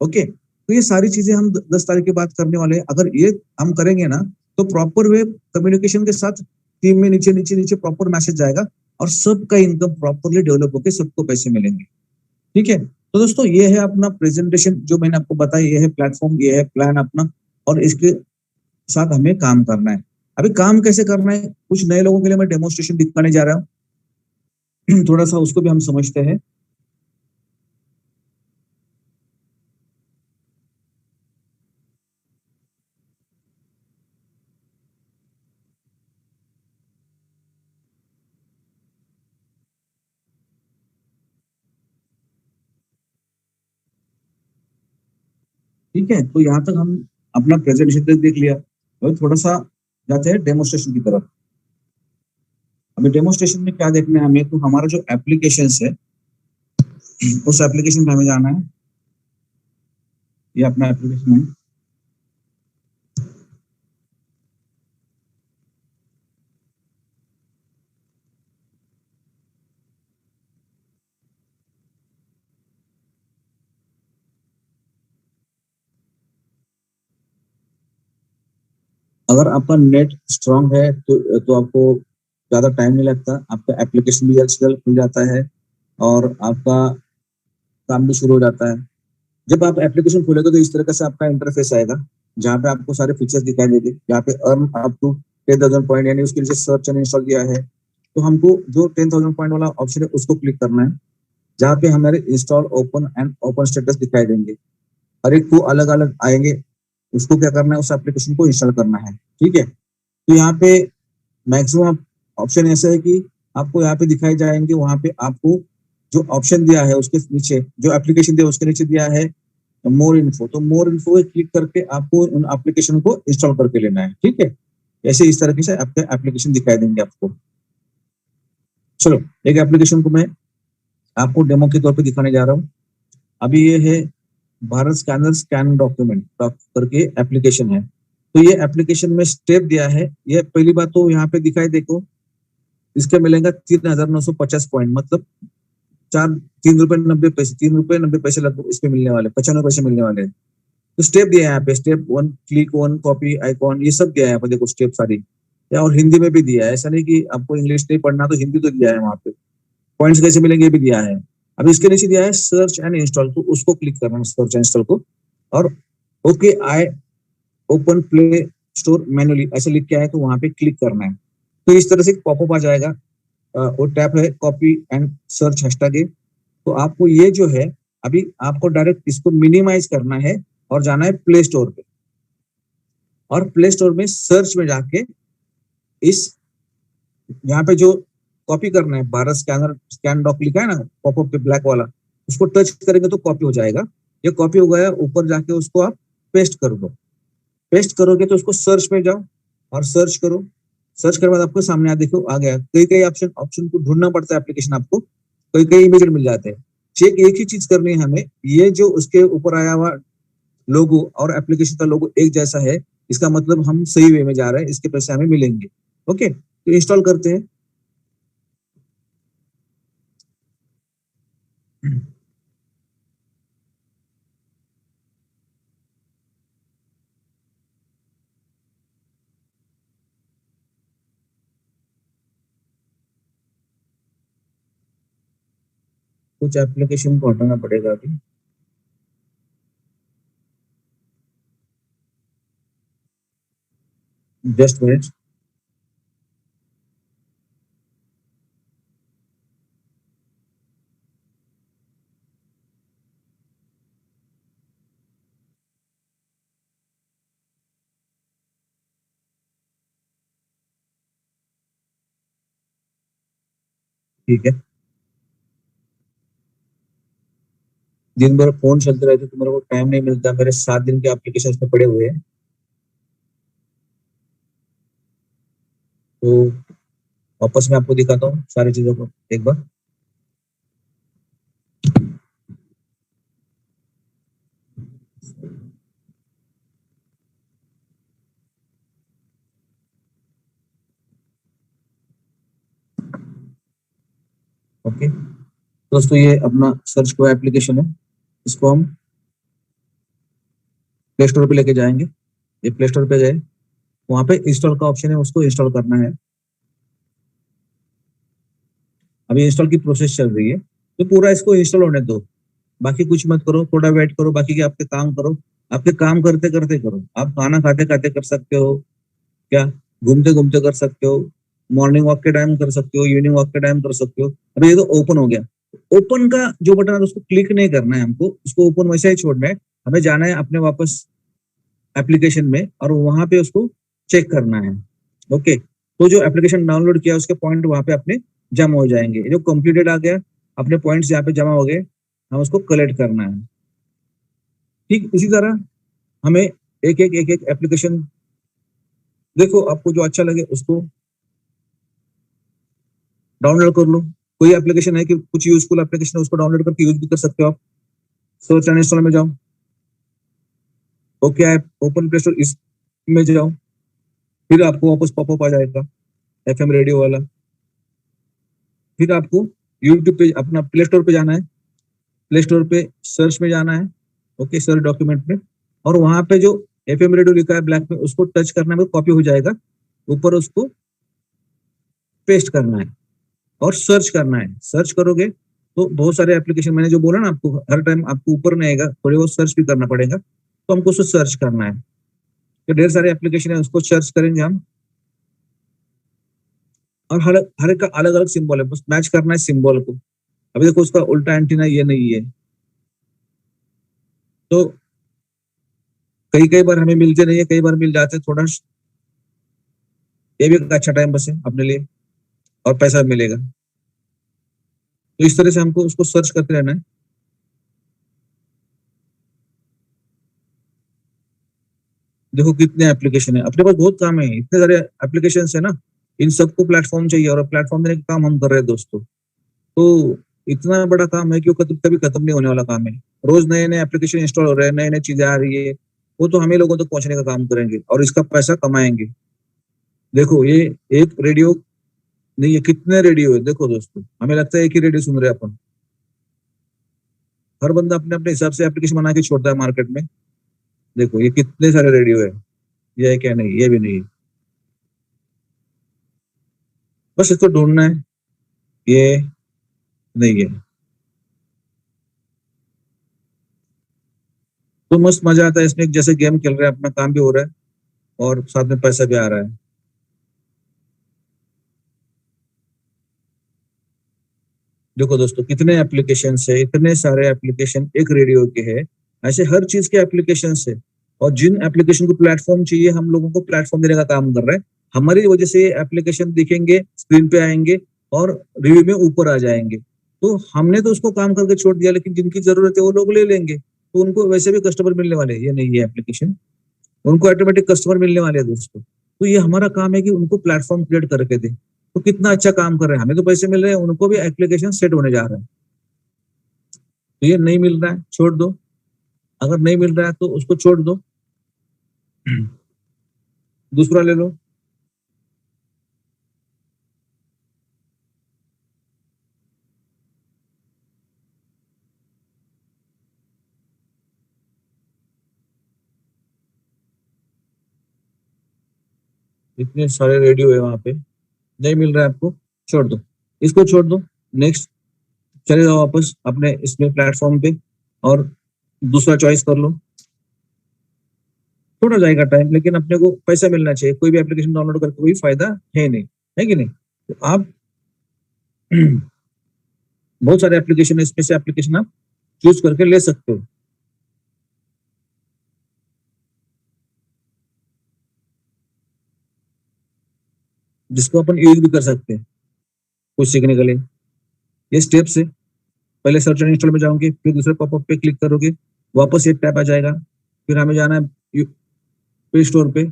ओके। तो ये सारी चीजें हम 10 तारीख के बाद करने वाले हैं। अगर ये हम करेंगे ना तो प्रॉपर वे कम्युनिकेशन के साथ टीम में नीचे नीचे नीचे प्रॉपर मैसेज जाएगा और सबका इनकम प्रॉपरली डेवलप होकर सबको पैसे मिलेंगे, ठीक है। तो दोस्तों ये है अपना प्रेजेंटेशन जो मैंने आपको बताया, ये है प्लेटफॉर्म, ये है प्लान अपना, और इसके साथ हमें काम करना है। अभी काम कैसे करना है, कुछ नए लोगों के लिए मैं डेमोन्स्ट्रेशन दिखाने जा रहा हूँ, थोड़ा सा उसको भी हम समझते हैं। ठीक है, तो यहाँ तक हम अपना प्रेजेंटेशन देख लिया। और थोड़ा सा जाते हैं डेमोस्ट्रेशन की तरफ। अभी डेमोस्ट्रेशन में क्या देखना है हमें, तो हमारा जो एप्लीकेशन है उस एप्लीकेशन पे हमें जाना है। ये अपना एप्लीकेशन है। अगर आपका नेट स्ट्रांग है तो आपको ज्यादा टाइम नहीं लगता, आपका एप्लीकेशन भी जल्द से जल्द खुल जाता है और आपका काम भी शुरू हो जाता है। जब आप एप्लीकेशन खोलेंगे तो इस तरह से आपका इंटरफेस आएगा, जहाँ पे आपको सारे फीचर्स दिखाई देंगे, जहाँ पे अर्न अप टू 10,000 पॉइंट, यानी उसके लिए सर्च एंड इंस्टॉल किया है। तो हमको जो 10,000 पॉइंट वाला ऑप्शन है उसको क्लिक करना है, जहाँ पे हमारे install, open and open status दिखाई देंगे। हर एक को अलग अलग आएंगे, उसको क्या करना है, उस एप्लीकेशन को इंस्टॉल करना है। ठीक है, तो यहाँ पे मैक्सिमम ऑप्शन ऐसा है कि आपको यहाँ पे दिखाई जाएंगे, वहां पे आपको जो ऑप्शन दिया है उसके नीचे, जो एप्लीकेशन दिया उसके नीचे दिया है मोर इन्फो, तो मोर इन्फो पे क्लिक करके आपको उन एप्लीकेशन को इंस्टॉल करके लेना है। ठीक है, ऐसे इस तरीके से आपके एप्लीकेशन दिखाई देंगे आपको। चलो, एक एप्लीकेशन को मैं आपको डेमो के तौर पे दिखाने जा रहा हूँ। अभी ये है भारत स्कैनर स्कैन डॉक्यूमेंट करके एप्लीकेशन है। तो ये एप्लीकेशन में स्टेप दिया है। ये पहली बात तो यहाँ पे दिखाई देखो, इसके मिलेगा 3,950 पॉइंट, मतलब 3 रुपए 90 पैसे, 3 रुपए 90 पैसे लगभग इस पे मिलने वाले, 95 पैसे मिलने वाले हैं। तो स्टेप दिया है यहाँ पे, स्टेप 1 क्लिक 1 कॉपी आइकॉन, ये सब दिया है यहाँ पे, देखो स्टेप सारी। या और हिंदी में भी दिया है, ऐसा नहीं कि आपको इंग्लिश नहीं पढ़ना तो हिंदी तो दिया है वहाँ पे। पॉइंट्स कैसे मिलेंगे ये भी दिया है। अब इसके नीचे दिया है सर्च एंड इंस्टॉल, तो उसको क्लिक करना है, सर्च एंड इंस्टॉल को। और okay I open play store manually ऐसे लिख के आए तो वहां पे क्लिक करना है। तो इस तरह से पॉपअप आ जाएगा। वो टैप है कॉपी एंड सर्च हैशटैग है। तो आपको ये जो है, अभी आपको डायरेक्ट इसको मिनिमाइज करना है और जाना है प्ले स्टोर पे, और प्ले स्टोर में सर्च में जाके इस यहाँ पे जो कॉपी करना है, भारत स्कैनर स्कैन डॉक लिखा है ना पॉपअप पे ब्लैक वाला, उसको टच करेंगे तो कॉपी हो जाएगा। ये कॉपी हो गया, ऊपर जाके उसको आप पेस्ट कर दो। पेस्ट करोगे तो उसको सर्च में जाओ और सर्च करो। सर्च करने बाद आपको सामने देखो आ गया। कई कई ऑप्शन ऑप्शन को ढूंढना पड़ता है एप्लीकेशन आपको, कई कई इमेज मिल जाते हैं। चेक एक ही चीज करनी है हमें, ये जो उसके ऊपर आया हुआ लोगो और एप्लीकेशन का लोगो एक जैसा है, इसका मतलब हम सही वे में जा रहे हैं, इसके पैसे हमें मिलेंगे। ओके, तो इंस्टॉल करते हैं। कुछ एप्लीकेशन को हटाना पड़ेगा अभी। Just minute. ठीक है, दिन भर फोन चलते रहते तो मेरे को टाइम नहीं मिलता, मेरे 7 दिन के एप्लीकेशन में पड़े हुए हैं। तो वापस मैं आपको दिखाता हूँ सारी चीजों को एक बार। ओके, दोस्तों ये अपना सर्च को एप्लीकेशन है, इसको हम प्ले स्टोर पे लेके जाएंगे। ये प्ले स्टोर पे गए, वहां पे इंस्टॉल का ऑप्शन है, उसको इंस्टॉल करना है। अभी इंस्टॉल की प्रोसेस चल रही है, तो पूरा इसको इंस्टॉल होने दो, बाकी कुछ मत करो, थोड़ा वेट करो, बाकी के आपके काम करो। आपके काम करते करते करो, आप खाना खाते खाते कर सकते हो, क्या घूमते घूमते कर सकते हो, मॉर्निंग वॉक के टाइम कर सकते हो, इवनिंग वॉक के टाइम कर सकते हो। अभी ये तो ओपन हो गया। ओपन का जो बटन है उसको क्लिक नहीं करना है हमको, उसको ओपन वैसे ही छोड़ना है। हमें जाना है अपने वापस एप्लीकेशन में और वहां पे उसको चेक करना है। ओके, तो जो एप्लीकेशन डाउनलोड किया उसके पॉइंट वहां पे अपने जमा हो जाएंगे। जो कंप्लीटेड आ गया, अपने पॉइंट्स यहाँ पे जमा हो गए, हम उसको कलेक्ट करना है। ठीक इसी तरह हमें एक एक एप्लीकेशन, देखो आपको जो अच्छा लगे उसको डाउनलोड कर लो। कोई एप्लीकेशन है कि कुछ यूजफुल एप्लीकेशन है, उसको डाउनलोड करके यूज भी कर सकते हो आप। सर्च एंड इंस्टॉल में जाओ, okay app open play store इसमें जाओ, फिर आपको वापस पॉपअप आ जाएगा एफएम रेडियो वाला। फिर आपको यूट्यूब पे अपना प्ले स्टोर पे जाना है, प्ले स्टोर पे सर्च में जाना है, ओके सर्च डॉक्यूमेंट में, और वहां पे जो एफएम रेडियो लिखा है ब्लैक में उसको टच करना है, कॉपी हो जाएगा, ऊपर उसको पेस्ट करना है और सर्च करना है। सर्च करोगे तो बहुत सारे एप्लीकेशन, मैंने जो बोला ना आपको, हर टाइम आपको ऊपर नहीं आएगा, थोड़ी बहुत सर्च भी करना पड़ेगा, तो हमको उसको सर्च करना है। तो ढेर सारे एप्लीकेशन है, उसको सर्च करेंगे हम, और हर एक का अलग अलग सिंबल है, बस मैच करना है सिंबल को। अभी देखो उसका उल्टा एंटीना ये नहीं है, तो कई कई बार हमें मिलते नहीं है, कई बार मिल जाते, थोड़ा ये भी एक अच्छा टाइम बस है अपने लिए, और पैसा मिलेगा। तो इस तरह से हमको उसको सर्च करते रहना है। देखो कितने एप्लीकेशन है अपने पास, बहुत काम है, इतने सारे एप्लीकेशन है ना, इन सबको प्लेटफॉर्म चाहिए, और प्लेटफॉर्म देने का काम हम कर रहे हैं दोस्तों। तो इतना बड़ा काम है कि वो कभी खत्म नहीं होने वाला काम है। रोज नए नए एप्लीकेशन इंस्टॉल हो रहे हैं, नई नई चीजें आ रही है, वो तो हमें लोगों तक पहुंचने का काम करेंगे और इसका पैसा कमाएंगे। देखो ये एक रेडियो नहीं, ये कितने रेडियो है देखो दोस्तों, हमें लगता है एक ही रेडियो सुन रहे हैं अपन। हर बंदा अपने अपने हिसाब से एप्लीकेशन बना के छोड़ता है मार्केट में। देखो ये कितने सारे रेडियो है, ये है क्या? नहीं, ये भी नहीं है। बस इसको ढूंढना है, ये नहीं है। तो मस्त मजा आता है इसमें, जैसे गेम खेल रहे हैं, अपना काम भी हो रहा है और साथ में पैसा भी आ रहा है। देखो दोस्तों कितने एप्लीकेशन है, इतने सारे एप्लीकेशन एक रेडियो के है, ऐसे हर चीज के एप्लीकेशन है। और जिन एप्लीकेशन को प्लेटफॉर्म चाहिए, हम लोगों को प्लेटफॉर्म देने का काम कर रहे हैं। हमारी वजह से एप्लीकेशन दिखेंगे, स्क्रीन पे आएंगे और रिव्यू में ऊपर आ जाएंगे। तो हमने तो उसको काम करके छोड़ दिया, लेकिन जिनकी जरूरत है वो लोग ले लेंगे, तो उनको वैसे भी कस्टमर मिलने वाले हैं। ये नहीं है एप्लीकेशन, उनको ऑटोमेटिक कस्टमर मिलने वाले हैं दोस्तों। तो ये हमारा काम है कि उनको प्लेटफॉर्म क्रिएट करके दे। तो कितना अच्छा काम कर रहे हैं, हमें तो पैसे मिल रहे हैं, उनको भी एप्लीकेशन सेट होने जा रहा है। तो ये नहीं मिल रहा है छोड़ दो, अगर नहीं मिल रहा है तो उसको छोड़ दो, दूसरा ले लो। इतने सारे रेडियो है वहां पे, नहीं मिल रहा है आपको, छोड़ दो, इसको छोड़ दो। नेक्स्ट चले जाओ वापस अपने इसमें प्लेटफॉर्म पे और दूसरा चॉइस कर लो। थोड़ा जाएगा टाइम, लेकिन अपने को पैसा मिलना चाहिए, कोई भी एप्लीकेशन डाउनलोड करके कोई फायदा है नहीं, है कि नहीं? तो आप बहुत सारे एप्लीकेशन है, इसमें से एप्लीकेशन आप चूज करके ले सकते हो, जिसको अपन यूज भी कर सकते हैं कुछ सीखने के लिए। ये स्टेप्स है, पहले सर्च एंड इंस्टॉल में जाओगे, फिर दूसरे पॉपअप पे क्लिक करोगे, वापस एक टैब आ जाएगा, फिर हमें जाना है प्ले स्टोर पे,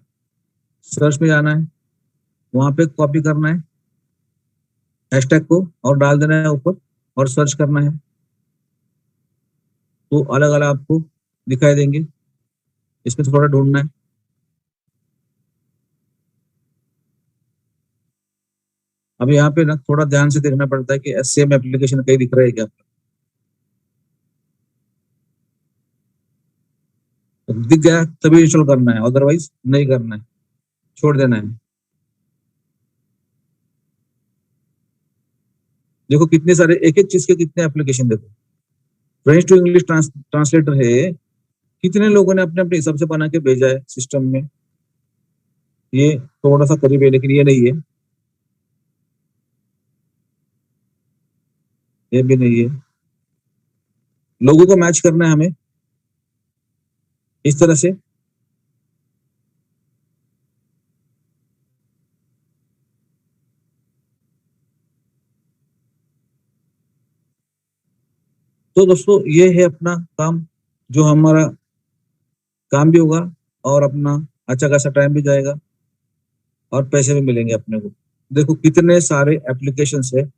सर्च में जाना है, वहां पे कॉपी करना है हैशटैग को और डाल देना है ऊपर, और सर्च करना है, तो अलग अलग आपको दिखाई देंगे। इसमें थोड़ा ढूंढना है। अब यहाँ पे ना थोड़ा ध्यान से देखना पड़ता है कि सेम एप्लीकेशन कहीं दिख रहा है क्या। तो दिख गया तभी इंस्टॉल करना है, अदरवाइज नहीं करना है, छोड़ देना है। देखो कितने सारे, एक एक चीज के कितने एप्लीकेशन, देखो फ्रेंच टू इंग्लिश ट्रांसलेटर है, कितने लोगों ने अपने अपने हिसाब से बना के भेजा है सिस्टम में। ये थोड़ा सा करीब है, लेकिन ये नहीं है, ये भी नहीं है। लोगों को मैच करना है हमें इस तरह से। तो दोस्तों ये है अपना काम, जो हमारा काम भी होगा और अपना अच्छा खासा टाइम भी जाएगा और पैसे भी मिलेंगे अपने को। देखो कितने सारे एप्लीकेशंस है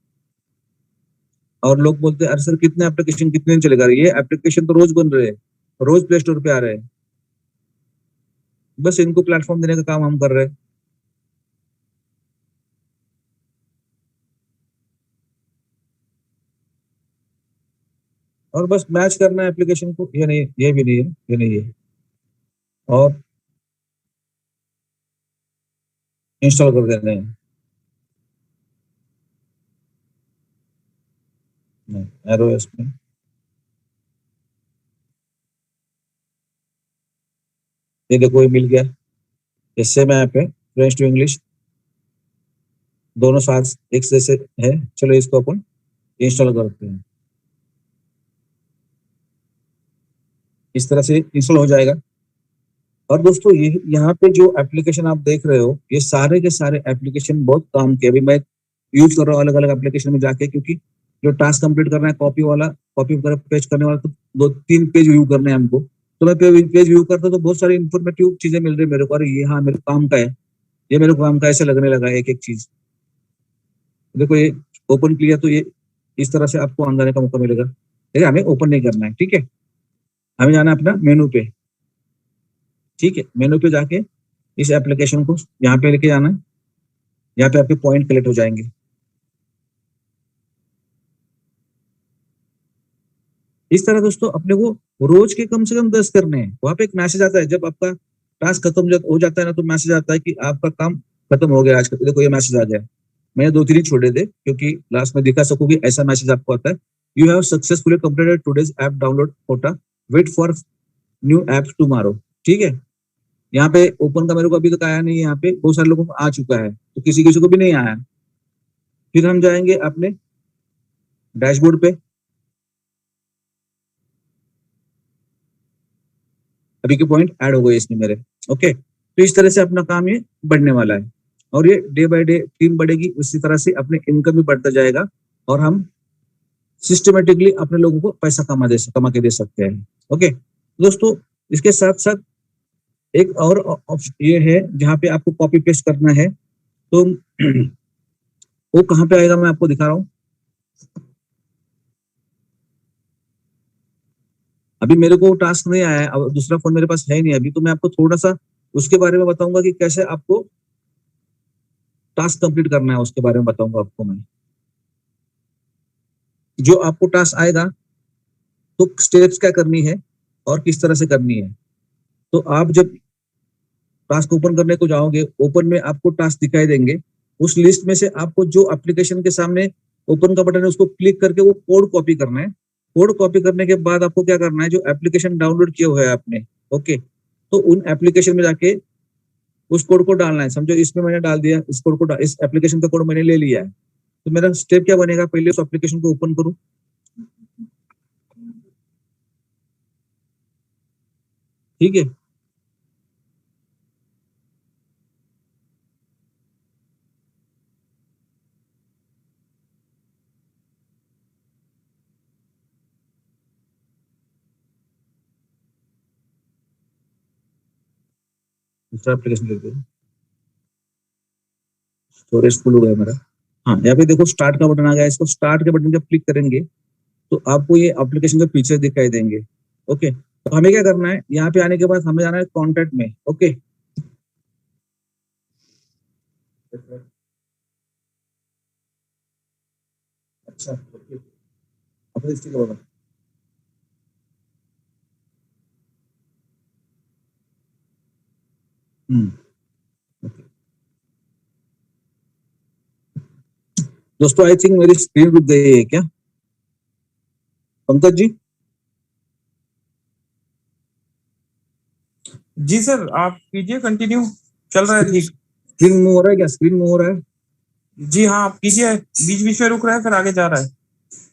और लोग बोलते हैं अरे सर कितने एप्लीकेशन कितने दिन चलेगा, ये एप्लीकेशन तो रोज बन रहे हैं, रोज प्ले स्टोर पे आ रहे हैं, बस इनको प्लेटफॉर्म देने का काम हम कर रहे हैं। और बस मैच करना है एप्लीकेशन को, ये नहीं, ये भी नहीं है, ये नहीं है, और इंस्टॉल कर देना है। iOS में ये देखो ये मिल गया, ये सेम ऐप है, फ्रेंच टू इंग्लिश, दोनों साथ एक जैसे है। चलो इसको अपन इंस्टॉल करते हैं, इस तरह से इंस्टॉल हो जाएगा। और दोस्तों ये यहाँ पे जो एप्लीकेशन आप देख रहे हो, ये सारे के सारे एप्लीकेशन बहुत काम के, अभी मैं यूज कर रहा हूँ अलग अलग एप्लीकेशन में जाके, क्योंकि जो टास्क कंप्लीट करना है कॉपी वाला, कॉपी कर पेज करने वाला, तो 2-3 पेज व्यू करने हैं हमको, तो मैं पेज व्यू करता हूँ तो बहुत सारी इंफॉर्मेटिव चीजें मिल रही है मेरे को, अरे ये हाँ मेरे काम का है, ये मेरे को काम का ऐसे लगने लगा एक एक चीज। देखो ये ओपन किया तो ये इस तरह से आपको अंदर आने का मौका मिलेगा, ठीक है, हमें ओपन नहीं करना है, ठीक है, हमें जाना है अपना मेनू पे, ठीक है, मेनू पे जाके इस एप्लीकेशन को यहाँ पे लेके जाना है, यहाँ पे आपके पॉइंट कलेक्ट हो जाएंगे। इस तरह दोस्तों अपने को रोज के कम से कम 10 करने हैं। वहां पे एक मैसेज आता है, जब आपका टास्क खत्म हो जाता है ना, तो मैसेज आता है कि आपका काम खत्म हो गया आज का। देखो ये मैसेज आ गया, मैंने 2-3 ही छोड़े थे क्योंकि लास्ट में दिखा सकूंगी, ऐसा मैसेज आपको आता है, you have successfully completed today's app download quota, wait for new app tomorrow, ठीक है। यहाँ पे ओपन का मेरे को अभी तक आया नहीं है, यहाँ पे बहुत सारे लोगों को आ चुका है, तो किसी किसी को भी नहीं आया। फिर हम जाएंगे अपने डैशबोर्ड पे, अभी के पॉइंट ऐड हो गए इसमें मेरे, ओके। तो इस तरह से अपना काम ये बढ़ने वाला है, और ये डे बाय डे टीम बढ़ेगी, उसी तरह से अपने इनकम भी बढ़ता जाएगा, और हम सिस्टमेटिकली अपने लोगों को पैसा कमा के दे सकते हैं, ओके दोस्तों। इसके साथ साथ एक और ये है जहाँ पे आपको कॉपी पेस्ट करना है, तो वो कहाँ पे आएगा मैं आपको दिखा रहा हूँ। अभी मेरे को टास्क नहीं आया है, अब दूसरा फोन मेरे पास है नहीं अभी, तो मैं आपको थोड़ा सा उसके बारे में बताऊंगा कि कैसे आपको टास्क कंप्लीट करना है, उसके बारे में बताऊंगा आपको मैं। जो आपको टास्क आएगा तो स्टेप्स क्या करनी है और किस तरह से करनी है, तो आप जब टास्क ओपन करने को जाओगे, ओपन में आपको टास्क दिखाई देंगे, उस लिस्ट में से आपको जो एप्लीकेशन के सामने ओपन का बटन है उसको क्लिक करके वो कोड कॉपी करना है। कोड कॉपी करने के बाद आपको क्या करना है, जो एप्लीकेशन डाउनलोड किया हुआ है आपने, ओके, तो उन एप्लीकेशन में जाके उस कोड को डालना है। समझो इसमें मैंने डाल दिया, इस कोड को, इस एप्लीकेशन का कोड मैंने ले लिया है, तो मेरा स्टेप क्या बनेगा, पहले उस एप्लीकेशन को ओपन करूं, ठीक है, दूसरा एप्लीकेशन लेते हैं, स्टोरेज फुल हो गया मेरा। हाँ, यहाँ पे देखो स्टार्ट का बटन आ गया, इसको स्टार्ट के बटन जब क्लिक करेंगे तो आपको ये एप्लीकेशन के फीचर दिखाई देंगे, ओके। तो हमें क्या करना है, यहाँ पे आने के बाद हमें जाना है कॉन्टैक्ट में, ओके। अच्छा, ओके, अब इसके बाद हम्म, दोस्तों आई थिंक मेरी स्क्रीन रुक गई है क्या, पंकज जी? जी सर, आप कीजिए कंटिन्यू, चल रहा है ठीक। स्क्रीन मूव हो रहा है क्या, स्क्रीन मूव हो रहा है? जी हाँ, आप कीजिए, बीच बीच में रुक रहा है फिर आगे जा रहा है।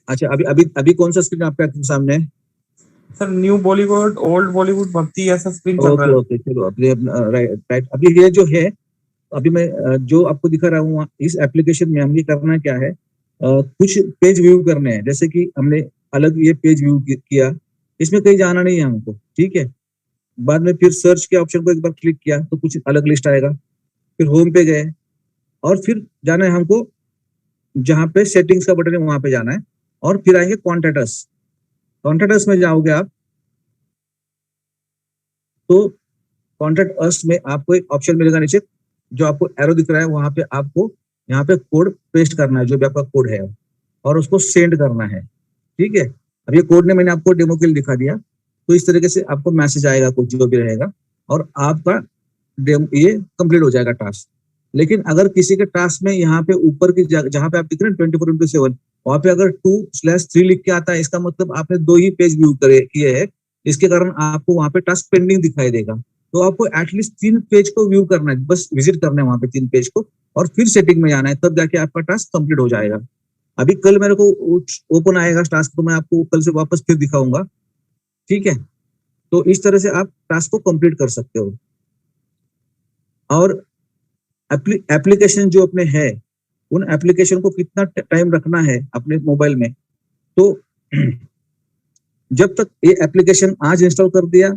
अच्छा, अभी अभी अभी कौन सा स्क्रीन आपके सामने है? Sir new Bollywood, old Bollywood, भक्ति, ऐसा स्क्रीन चल रहा ओके है। ओके, चलो अभी राइट राइट, अभी ये जो है, अभी मैं जो आपको दिखा रहा हूँ इस एप्लीकेशन में हमें करना क्या है, कुछ पेज व्यू करने हैं, जैसे कि हमने अलग ये पेज व्यू किया, इसमें कहीं जाना नहीं है हमको, ठीक है। बाद में फिर सर्च के ऑप्शन को एक बार क्लिक किया तो कुछ अलग लिस्ट आएगा, फिर होम पे गए और फिर जाना है हमको जहाँ पे सेटिंग्स का बटन है वहां पे जाना है और फिर आएंगे कॉन्टैक्ट अस। कॉन्टैक्ट अस में जाओगे आप तो कॉन्टैक्ट अस में आपको एक ऑप्शन मिलेगा नीचे, जो आपको एरो दिख रहा है वहां पे आपको यहाँ पे कोड पेस्ट करना है, जो भी आपका कोड है, और उसको सेंड करना है। ठीक है, अब ये कोड ने मैंने आपको डेमो के लिए दिखा दिया। तो इस तरीके से आपको मैसेज आएगा कुछ जो भी रहेगा और आपका ये कंप्लीट हो जाएगा टास्क। लेकिन अगर किसी के टास्क में यहाँ पे ऊपर की जहाँ पे आप दिख रहे हैं 24/7 वहां पे अगर 2/3 लिख के आता है, इसका मतलब आपने 2 ही पेज व्यू किए हैं, इसके कारण आपको वहां पे टास्क पेंडिंग दिखाई देगा। तो आपको एटलीस्ट 3 पेज को व्यू करना है, बस विजिट करना है वहां पे 3 पेज को और फिर सेटिंग में जाना है, तब जाके आपका टास्क कंप्लीट हो जाएगा। अभी कल मेरे को ओपन आएगा टास्क, तो मैं आपको कल से वापस फिर दिखाऊंगा। ठीक है, तो इस तरह से आप टास्क को कंप्लीट कर सकते हो। और एप्लीकेशन जो अपने है, उन एप्लीकेशन को कितना टाइम रखना है अपने मोबाइल में, तो जब तक ये एप्लीकेशन आज इंस्टॉल कर दिया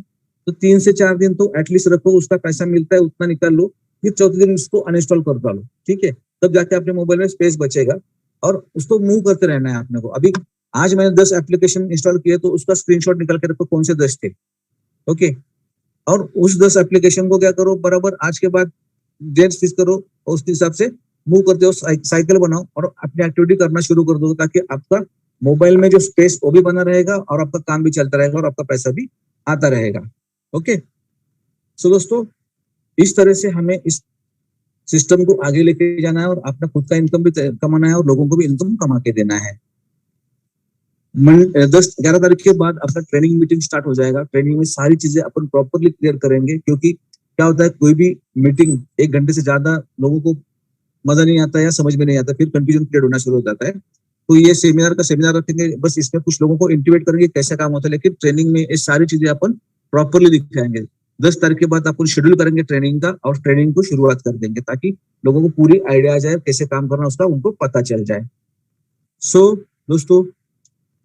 तो 3 से 4 दिन तो एटलीस्ट रखो, उसका पैसा मिलता है उतना निकाल लो, फिर चौथे दिन उसको अनइंस्टॉल कर डालो। ठीक है, तब जाके अपने मोबाइल में स्पेस बचेगा और उसको मूव करते रहना है आपने को। अभी आज मैंने 10 एप्लीकेशन इंस्टॉल किए तो उसका स्क्रीनशॉट निकाल के रखो कौन से 10 थे। ओके, और उस 10 एप्लीकेशन को क्या करो, बराबर आज के बाद डेट फिक्स करो और उसके हिसाब से मूव करते हो, साइकिल बनाओ और अपनी एक्टिविटी करना शुरू कर दो, ताकि आपका मोबाइल में जो स्पेस वो भी बना रहेगा और आपका काम भी चलता रहेगा और आपका पैसा भी आता रहेगा। ओके, सो दोस्तों, इस तरह से हमें इस सिस्टम को आगे लेके जाना है और अपना खुद का इनकम भी कमाना है और लोगों को भी इनकम कमा के देना है। 10-11 तारीख के बाद अपना ट्रेनिंग मीटिंग स्टार्ट हो जाएगा। ट्रेनिंग में सारी चीजें अपन प्रॉपरली क्लियर करेंगे, क्योंकि क्या होता है कोई भी मीटिंग 1 घंटे से ज्यादा लोगों को मजा नहीं आता या समझ में नहीं आता, फिर कंफ्यूजन क्रिएट होना शुरू हो जाता है। तो ये सेमिनार रखेंगे, बस इसमें कुछ लोगों को इंटीमेट करेंगे कैसा काम होता है, लेकिन ट्रेनिंग में ये सारी चीजें अपन प्रॉपरली दिखाएंगे। 10 तारीख के बाद अपन शेड्यूल करेंगे ट्रेनिंग का और ट्रेनिंग को शुरुआत कर देंगे, ताकि लोगों को पूरी आइडिया आ जाए कैसे काम करना उसका उनको पता चल जाए। सो दोस्तों,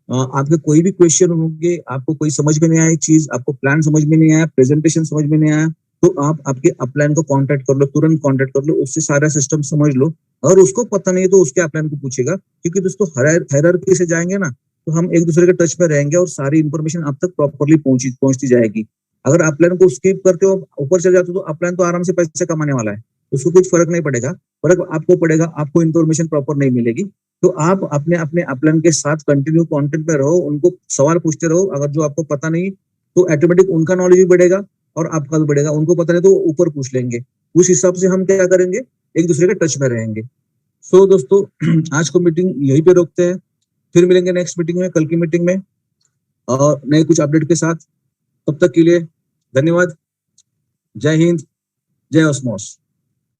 आपके कोई भी क्वेश्चन होंगे, आपको कोई समझ में नहीं आया चीज, आपको प्लान समझ में नहीं आया, प्रेजेंटेशन समझ में नहीं आया, तो आप आपके अपलाइन को कांटेक्ट कर लो, तुरंत कांटेक्ट कर लो, उससे सारा सिस्टम समझ लो। अगर उसको पता नहीं है तो उसके अपलाइन को पूछेगा, क्योंकि दोस्तों हायरार्की से जाएंगे ना तो हम एक दूसरे के टच में रहेंगे और सारी इंफॉर्मेशन आप तक प्रॉपरली पहुंचती जाएगी। अगर अपलाइन को स्किप करते हो, ऊपर चले जाते हो, तो अपलाइन तो आराम से पैसे कमाने वाला है, उसको कुछ फर्क नहीं पड़ेगा। फर्क आपको पड़ेगा, आपको इन्फॉर्मेशन प्रॉपर नहीं मिलेगी। तो आप अपने अपने अपलाइन के साथ कंटिन्यू कांटेक्ट में रहो, उनको सवाल पूछते रहो। अगर जो आपको पता नहीं तो ऑटोमेटिक उनका नॉलेज भी बढ़ेगा और आपका भी बढ़ेगा। उनको पता नहीं तो वो ऊपर पूछ लेंगे, उस हिसाब से हम क्या करेंगे, एक दूसरे के टच में रहेंगे। सो दोस्तों, आज को मीटिंग यहीं पे रोकते हैं, फिर मिलेंगे नेक्स्ट मीटिंग में, कल की मीटिंग में और नए कुछ अपडेट के साथ। तब तक के लिए धन्यवाद। जय हिंद, जय ऑस्मोस।